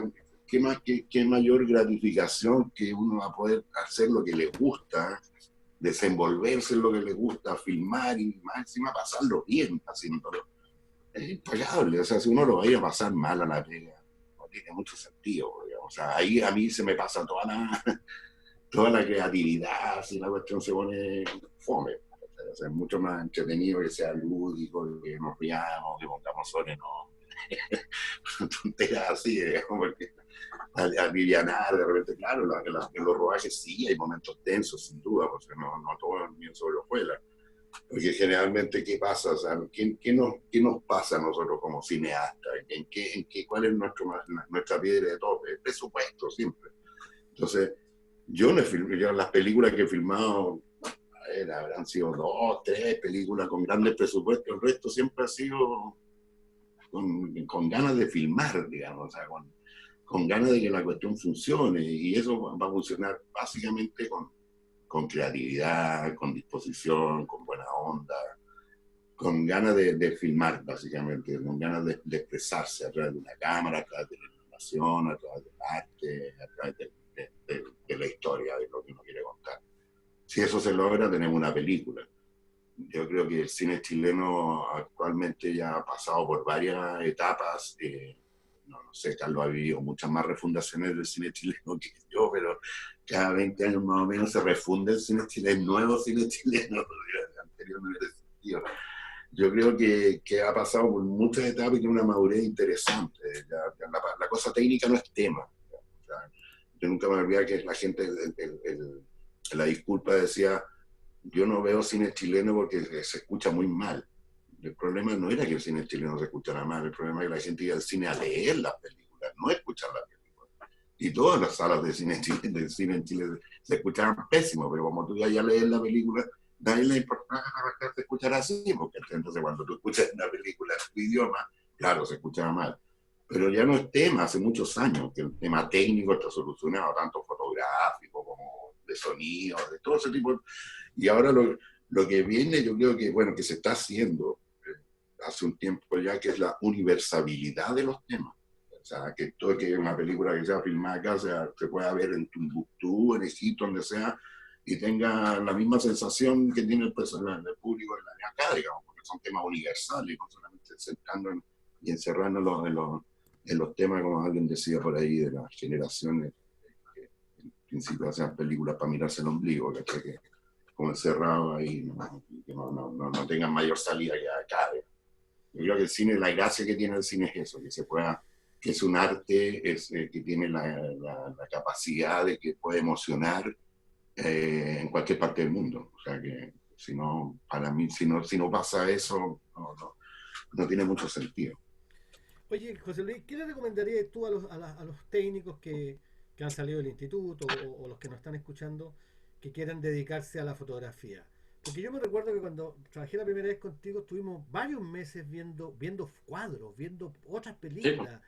qué mayor gratificación que uno va a poder hacer lo que le gusta, desenvolverse en lo que le gusta, filmar y más encima pasarlo bien haciéndolo. Es impagable. O sea, si uno lo vaya a pasar mal a la pega, no tiene mucho sentido. Digamos. O sea, ahí a mí se me pasa toda la creatividad, si la cuestión se pone fome. O sea, es mucho más entretenido que sea lúdico, que nos riamos, que pongamos sobre no tonteras así, digamos, porque alivianar de repente, claro, en los rodajes sí hay momentos tensos, sin duda, porque no todo es bien sobre hojuelas. Porque generalmente, ¿qué pasa? O sea, qué nos pasa a nosotros como cineastas? ¿Cuál es nuestra piedra de tope? El presupuesto, siempre. Entonces, yo las películas que he filmado, a ver, habrán sido 2, 3 películas con grandes presupuestos, el resto siempre ha sido con ganas de filmar, digamos, o sea, con ganas de que la cuestión funcione, y eso va a funcionar básicamente con creatividad, con disposición, con buena onda, con ganas de filmar, básicamente, con ganas de expresarse a través de una cámara, a través de la animación, a través del arte, a través de la historia, de lo que uno quiere contar. Si eso se logra, tenemos una película. Yo creo que el cine chileno actualmente ya ha pasado por varias etapas. No sé, Carlos ha vivido muchas más refundaciones del cine chileno que yo, pero cada 20 años más o menos se refunde el cine chileno, el nuevo cine chileno, anteriormente existido. Yo creo que ha pasado por muchas etapas y tiene una madurez interesante. La cosa técnica no es tema. O sea, yo nunca me olvidé que la gente, la disculpa decía, yo no veo cine chileno porque se escucha muy mal. El problema no era que el cine chileno se escuchara mal, el problema es que la gente iba al cine a leer las películas, no a escuchar las películas. Y todas las salas de cine en Chile se escuchaban pésimo, pero como tú ya lees la película, dale la importancia a escuchar así, porque entonces cuando tú escuchas una película en tu idioma, claro, se escuchaba mal. Pero ya no es tema, hace muchos años que el tema técnico está solucionado, tanto fotográfico como de sonido, de todo ese tipo. Y ahora lo que viene, yo creo que, bueno, que se está haciendo hace un tiempo ya, que es la universalidad de los temas. O sea, que todo que una película que sea filmada acá se pueda ver en Timbuktu, en Egipto, donde sea, y tenga la misma sensación que tiene el público en la de acá, digamos, porque son temas universales, no solamente centrando y encerrándolos en los temas, como alguien decía por ahí, de las generaciones, que en principio hacían películas para mirarse el ombligo, que como encerrado ahí, que no tengan mayor salida que acá. Yo creo que el cine, la gracia que tiene el cine es eso, que es un arte, que tiene la capacidad de que puede emocionar en cualquier parte del mundo. O sea que si no, para mí, si no pasa eso, no tiene mucho sentido. Oye, José Luis, ¿qué le recomendarías tú a los técnicos que han salido del instituto o los que nos están escuchando que quieran dedicarse a la fotografía? Porque yo me recuerdo que cuando trabajé la primera vez contigo estuvimos varios meses viendo cuadros, viendo otras películas,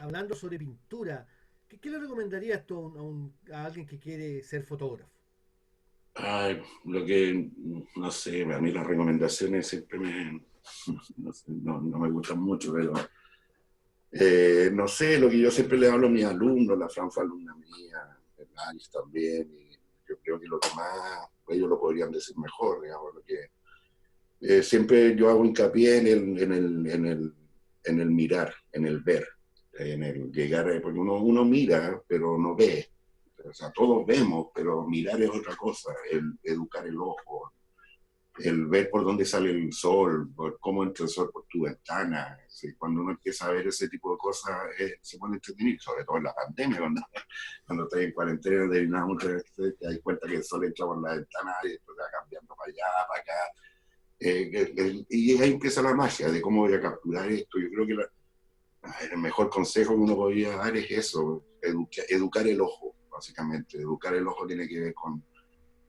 hablando sobre pintura. ¿Qué le recomendarías tú a alguien que quiere ser fotógrafo? Ay, no sé, a mí las recomendaciones siempre no, sé, no me gustan mucho, pero no sé, lo que yo siempre le hablo a mis alumnos, la Fran fue alumna mía, el Alex también, y yo creo que lo que más, ellos lo podrían decir mejor, digamos, lo que siempre yo hago hincapié en el mirar, en el ver, en el llegar, porque uno mira, pero no ve. O sea, todos vemos, pero mirar es otra cosa, el educar el ojo, el ver por dónde sale el sol, por cómo entra el sol por tu ventana. ¿Sí? Cuando uno empieza a ver ese tipo de cosas, se pone entretenido, sobre todo en la pandemia, cuando estás en cuarentena, de nada, muchas veces te das cuenta que el sol entra por la ventana y después va cambiando para allá, para acá. Y ahí empieza la magia de cómo voy a capturar esto. Yo creo que el mejor consejo que uno podría dar es eso, educar el ojo, básicamente. Educar el ojo tiene que ver con,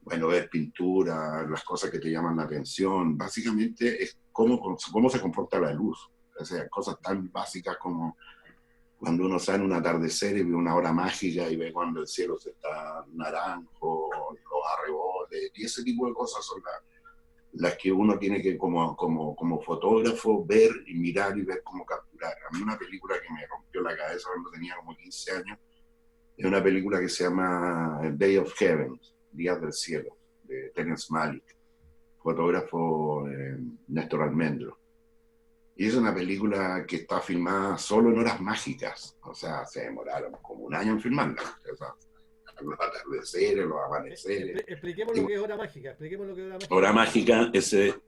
bueno, ver pintura, las cosas que te llaman la atención. Básicamente es cómo se comporta la luz. O sea, cosas tan básicas como cuando uno sale en un atardecer y ve una hora mágica y ve cuando el cielo se está naranjo, los arreboles, y ese tipo de cosas son las que uno tiene que como fotógrafo ver y mirar y ver cómo capturar. A mí una película que me rompió la cabeza cuando tenía como 15 años es una película que se llama Day of Heaven, Días del Cielo, de Terrence Malick, fotógrafo Néstor Almendro. Y es una película que está filmada solo en horas mágicas, o sea, se demoraron como un año en filmarla. O sea, los atardeceres, los amaneceres. Expliquemos lo que es hora mágica. Expliquemos lo que es hora mágica.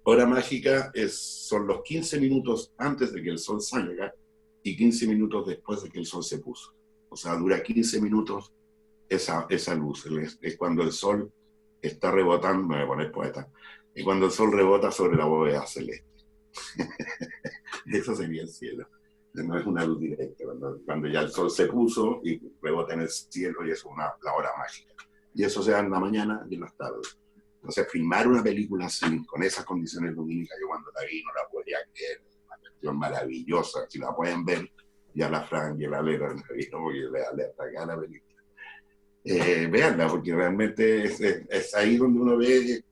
Hora mágica son los 15 minutos antes de que el sol salga y 15 minutos después de que el sol se puso. O sea, dura 15 minutos esa luz. Es cuando el sol está rebotando, me voy a poner poeta, y cuando el sol rebota sobre la bóveda celeste. Eso sería el cielo. No es una luz directa, cuando ya el sol se puso y rebota en el cielo, y es la hora mágica. Y eso se da en la mañana y en las tardes. Entonces, filmar una película así, con esas condiciones lumínicas, yo cuando la vi no la podía creer, una cuestión maravillosa. Si la pueden ver, ya la Fran y la Lera la vieron, porque le alerta acá la película. Veanla, porque realmente es ahí donde uno ve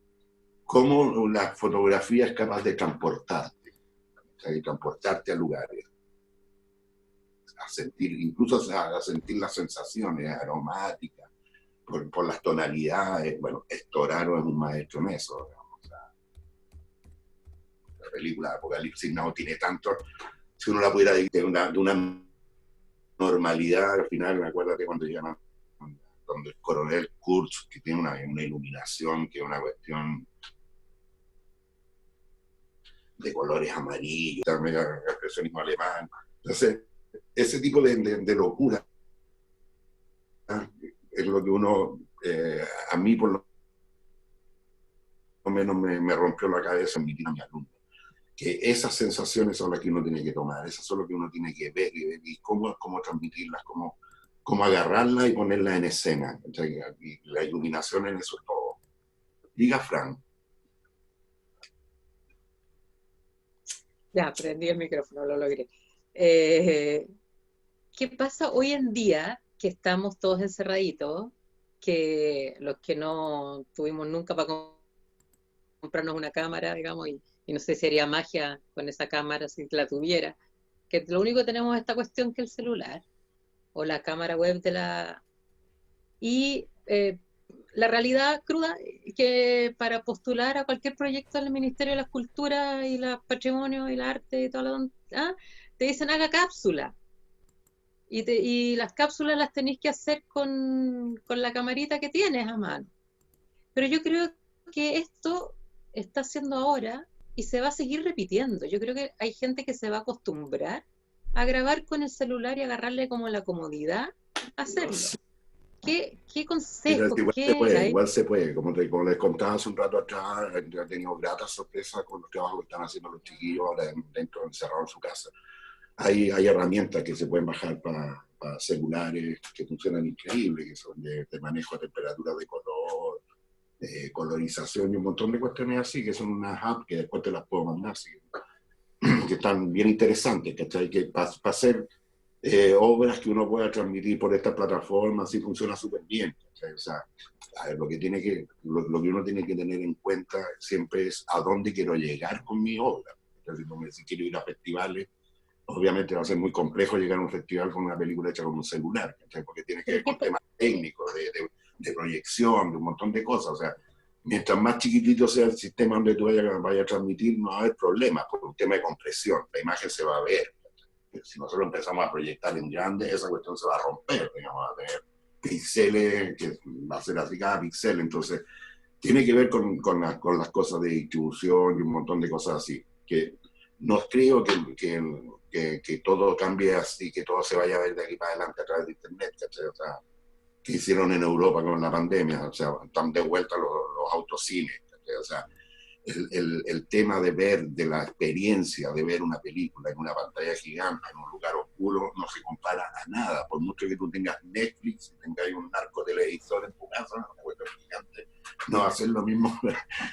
cómo la fotografía es capaz de transportarte, o sea, de transportarte a lugares, a sentir, incluso a sentir las sensaciones aromáticas, por las tonalidades. Bueno, Storaro es un maestro en eso, digamos. O sea, la película Apocalipsis Now tiene tanto, si uno la pudiera decir de una normalidad, al final me acuerdo que cuando llegan donde el coronel Kurtz, que tiene una iluminación, que es una cuestión de colores amarillos, también el expresionismo alemán. Entonces, ese tipo de locura es lo que uno, a mí por lo menos me rompió la cabeza en mi alumno. Que esas sensaciones son las que uno tiene que tomar, esas son las que uno tiene que ver y cómo transmitirlas, cómo agarrarlas y ponerlas en escena. O sea, y la iluminación en eso es todo. Diga, Fran. Ya, prendí el micrófono, lo logré. ¿Qué pasa hoy en día que estamos todos encerraditos? Que los que no tuvimos nunca para comprarnos una cámara, digamos, y no sé si haría magia con esa cámara si la tuviera, que lo único que tenemos es esta cuestión que el celular o la cámara web de la... Y la realidad cruda que para postular a cualquier proyecto del Ministerio de la Cultura y el Patrimonio y el Arte y todo lo te dicen haga cápsula. Y las cápsulas las tenéis que hacer con la camarita que tienes a mano. Pero yo creo que esto está haciendo ahora y se va a seguir repitiendo. Yo creo que hay gente que se va a acostumbrar a grabar con el celular y agarrarle como la comodidad a hacerlo. ¿Qué consejo? Igual se puede. Como les contaba hace un rato atrás, he tenido gratas sorpresas con los trabajos que están haciendo los chiquillos ahora dentro, encerrados en su casa. Hay herramientas que se pueden bajar para celulares que funcionan increíble, que son de manejo de temperatura, de color, colorización y un montón de cuestiones así, que son unas apps que después te las puedo mandar, ¿sí? Que están bien interesantes, ¿cachai? Que para hacer obras que uno pueda transmitir por esta plataforma, así funciona súper bien, ¿cachai? O sea, a ver, lo que uno tiene que tener en cuenta siempre es a dónde quiero llegar con mi obra. Entonces, si quiero ir a festivales, obviamente va a ser muy complejo llegar a un festival con una película hecha con un celular, ¿cachai? Porque tiene que ver con temas técnicos, de proyección, de un montón de cosas. O sea, mientras más chiquitito sea el sistema donde tú vayas a transmitir, no va a haber problemas, por un tema de compresión. La imagen se va a ver. Si nosotros empezamos a proyectar en grande, esa cuestión se va a romper. Digamos, va a tener píxeles, que va a ser así cada píxel. Entonces, tiene que ver con las cosas de distribución y un montón de cosas así, que no creo que todo cambie así, que todo se vaya a ver de aquí para adelante a través de Internet, ¿cachai? O sea, que hicieron en Europa con la pandemia, o sea, están de vuelta los autocines, ¿cachai? O sea, el tema de ver, de la experiencia de ver una película en una pantalla gigante, en un lugar oscuro, no se compara a nada. Por mucho que tú tengas Netflix, tengas un narcotelevisor en tu casa, una cuestión gigante, no va a ser lo mismo,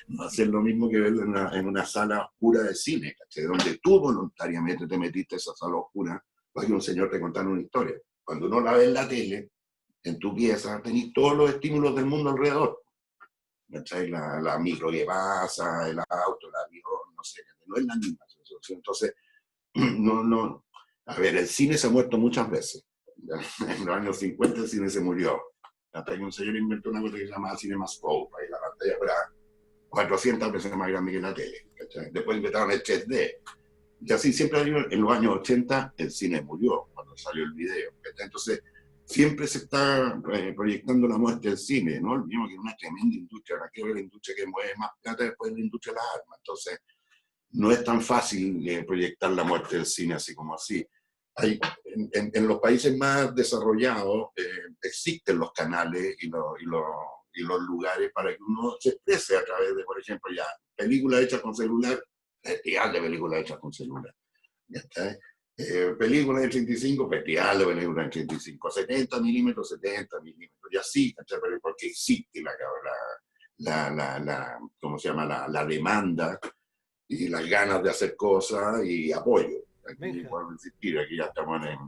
no va a ser lo mismo que verlo en una sala oscura de cine, ¿cachai? Donde tú voluntariamente te metiste a esa sala oscura para que un señor te contara una historia. Cuando uno la ve en la tele, en tu pieza, tenés todos los estímulos del mundo alrededor. La micro que pasa, el auto, el avión, no sé, no es la misma situación. Entonces, no. A ver, el cine se ha muerto muchas veces. En los años 50 el cine se murió. Hasta que un señor inventó una cosa que se llama CinemaScope, ahí la pantalla fuera 400 veces más grande que la tele. ¿Cachai? Después inventaron el 3D. Y así siempre en los años 80 el cine murió, cuando salió el video. ¿Cachai? Entonces, siempre se está proyectando la muerte del cine, ¿no? Olvidemos que es una tremenda industria, la que es la industria que mueve más plata después de la industria de las armas. Entonces, no es tan fácil proyectar la muerte del cine así como así. En los países más desarrollados existen los canales y los lugares para que uno se exprese a través de, por ejemplo, ya películas hechas con celular, festival de películas hechas con celular. ¿Ya está? Películas de 35, festival de películas de 35, 70 milímetros, 70 milímetros, y así, porque existe ¿cómo se llama? La demanda y las ganas de hacer cosas y apoyo. Aquí podemos insistir, aquí ya estamos en...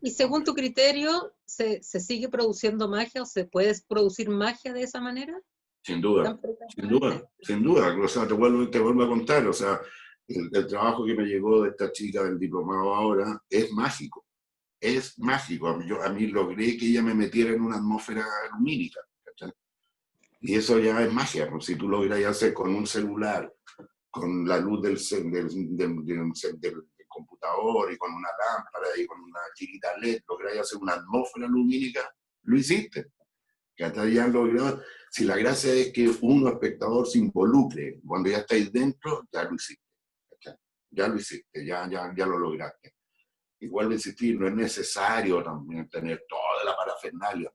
Y según tu criterio, ¿se sigue produciendo magia o se puede producir magia de esa manera? Sin duda, sin duda, sin duda. O sea, te vuelvo a contar, o sea, el trabajo que me llegó de esta chica del diplomado ahora es mágico. Es mágico. A mí logré que ella me metiera en una atmósfera lumínica. ¿Cachai? Y eso ya es magia. Pues, si tú logras hacer con un celular, con la luz del computador y con una lámpara y con una chiquita LED, logras hacer una atmósfera lumínica, lo hiciste. ¿Cachai? Ya logrado. Si la gracia es que uno, espectador, se involucre, cuando ya estáis dentro, ya lo hiciste. ¿Cachai? Ya lo hiciste, ya lo lograste. Y vuelvo a insistir, no es necesario también tener toda la parafernalia,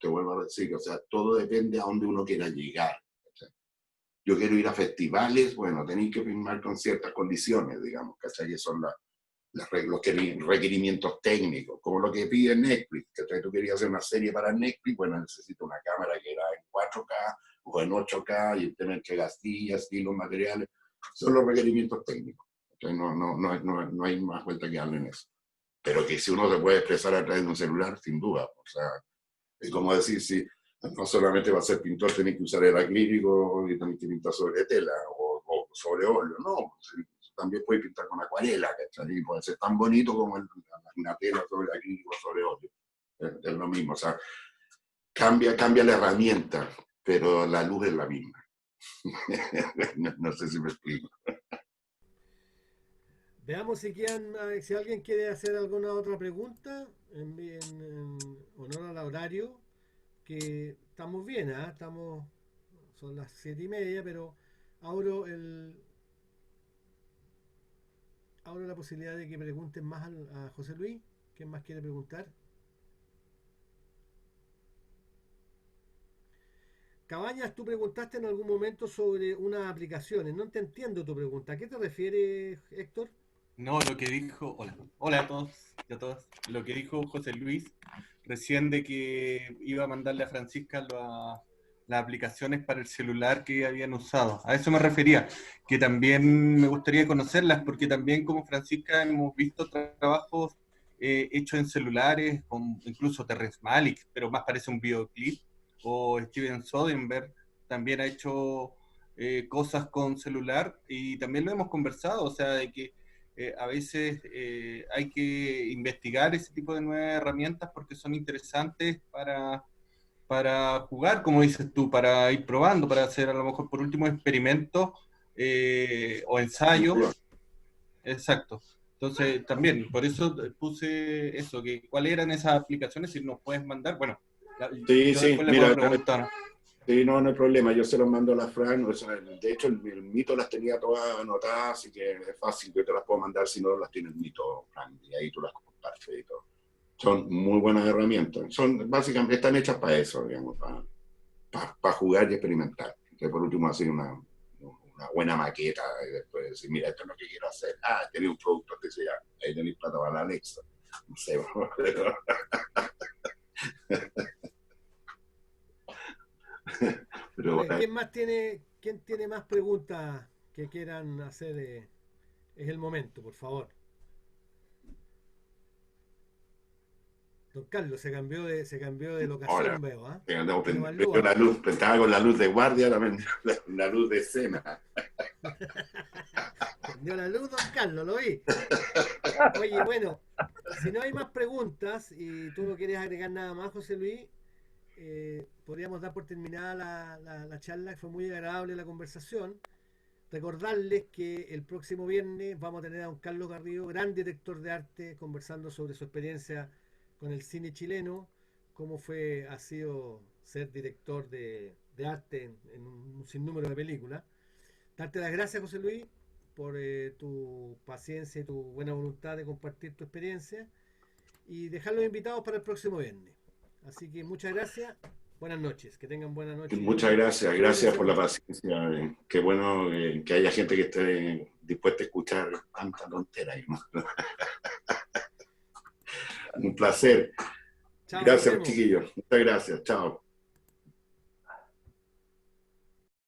te vuelvo a decir, o sea, todo depende a dónde uno quiera llegar. ¿Cachai? Yo quiero ir a festivales, bueno, tenéis que firmar con ciertas condiciones, digamos, ¿cachai? Que son los requerimientos técnicos, como lo que pide Netflix, ¿cachai? Tú querías hacer una serie para Netflix, bueno, necesito una cámara que era en 4K o en 8K y tener que gastillas y los materiales, son los requerimientos técnicos. No hay más vuelta que darle en eso. Pero que si uno se puede expresar a través de un celular, sin duda. O sea, es como decir, si no solamente va a ser pintor, tenés que usar el acrílico y tenés que pintar sobre tela o sobre óleo. No, también puedes pintar con acuarela, ¿cachai? Y puede ser tan bonito como una tela sobre acrílico o sobre óleo. Es lo mismo. O sea, cambia la herramienta, pero la luz es la misma. No sé si me explico. Veamos si alguien quiere hacer alguna otra pregunta en honor al horario, que estamos bien, ¿eh? Son las 7:30, pero abro la posibilidad de que pregunten más a José Luis. ¿Quién más quiere preguntar? Cabañas, tú preguntaste en algún momento sobre unas aplicaciones. No te entiendo tu pregunta. ¿A qué te refieres, Héctor? No, lo que dijo, hola a todos y a todas, lo que dijo José Luis recién de que iba a mandarle a Francisca las aplicaciones para el celular que habían usado. A eso me refería, que también me gustaría conocerlas, porque también como Francisca hemos visto trabajos hechos en celulares, con incluso Terrence Malick, pero más parece un videoclip, o Steven Soderbergh también ha hecho cosas con celular, y también lo hemos conversado, o sea, de que a veces hay que investigar ese tipo de nuevas herramientas porque son interesantes para jugar, como dices tú, para ir probando, para hacer a lo mejor por último experimentos o ensayos. Exacto. Entonces, también, por eso puse eso, que cuáles eran esas aplicaciones, si nos puedes mandar. Bueno, sí, yo sí, después le mira, puedo preguntar. Sí, no, no hay problema, yo se los mando a la Fran, o sea, de hecho el mito las tenía todas anotadas, así que es fácil, yo te las puedo mandar si no las tiene el mito, Fran, y ahí tú las compartes y todo. Son muy buenas herramientas, son básicamente, están hechas para eso, digamos, para jugar y experimentar, que por último hacer una buena maqueta, y después decir, mira, esto es lo que quiero hacer, tenía un producto que sea, ahí tenéis plata para la Alexa, no sé, pero Vale, ¿quién tiene más preguntas que quieran hacer? Es el momento, por favor. Don Carlos se cambió de ahora, locación, veo, ¿ah? no, Tiene más luz prendió la ahora. luz, estaba con la luz de guardia, ahora prendió la luz de escena. Prendió la luz, don Carlos, lo vi. Oye, bueno, si no hay más preguntas y tú no quieres agregar nada más, José Luis, podríamos dar por terminada la charla, que fue muy agradable la conversación. Recordarles que el próximo viernes vamos a tener a don Carlos Garrido, gran director de arte, conversando sobre su experiencia con el cine chileno, cómo ha sido ser director de arte en un sinnúmero de películas. Darte las gracias, José Luis, por tu paciencia y tu buena voluntad de compartir tu experiencia y dejarlos invitados para el próximo viernes. Así que muchas gracias, buenas noches, que tengan buenas noches. Muchas gracias, gracias por la paciencia. Qué bueno que haya gente que esté dispuesta a escuchar tanta tontera. Un placer. Chao, Gracias, chiquillos. Muchas gracias. Chao.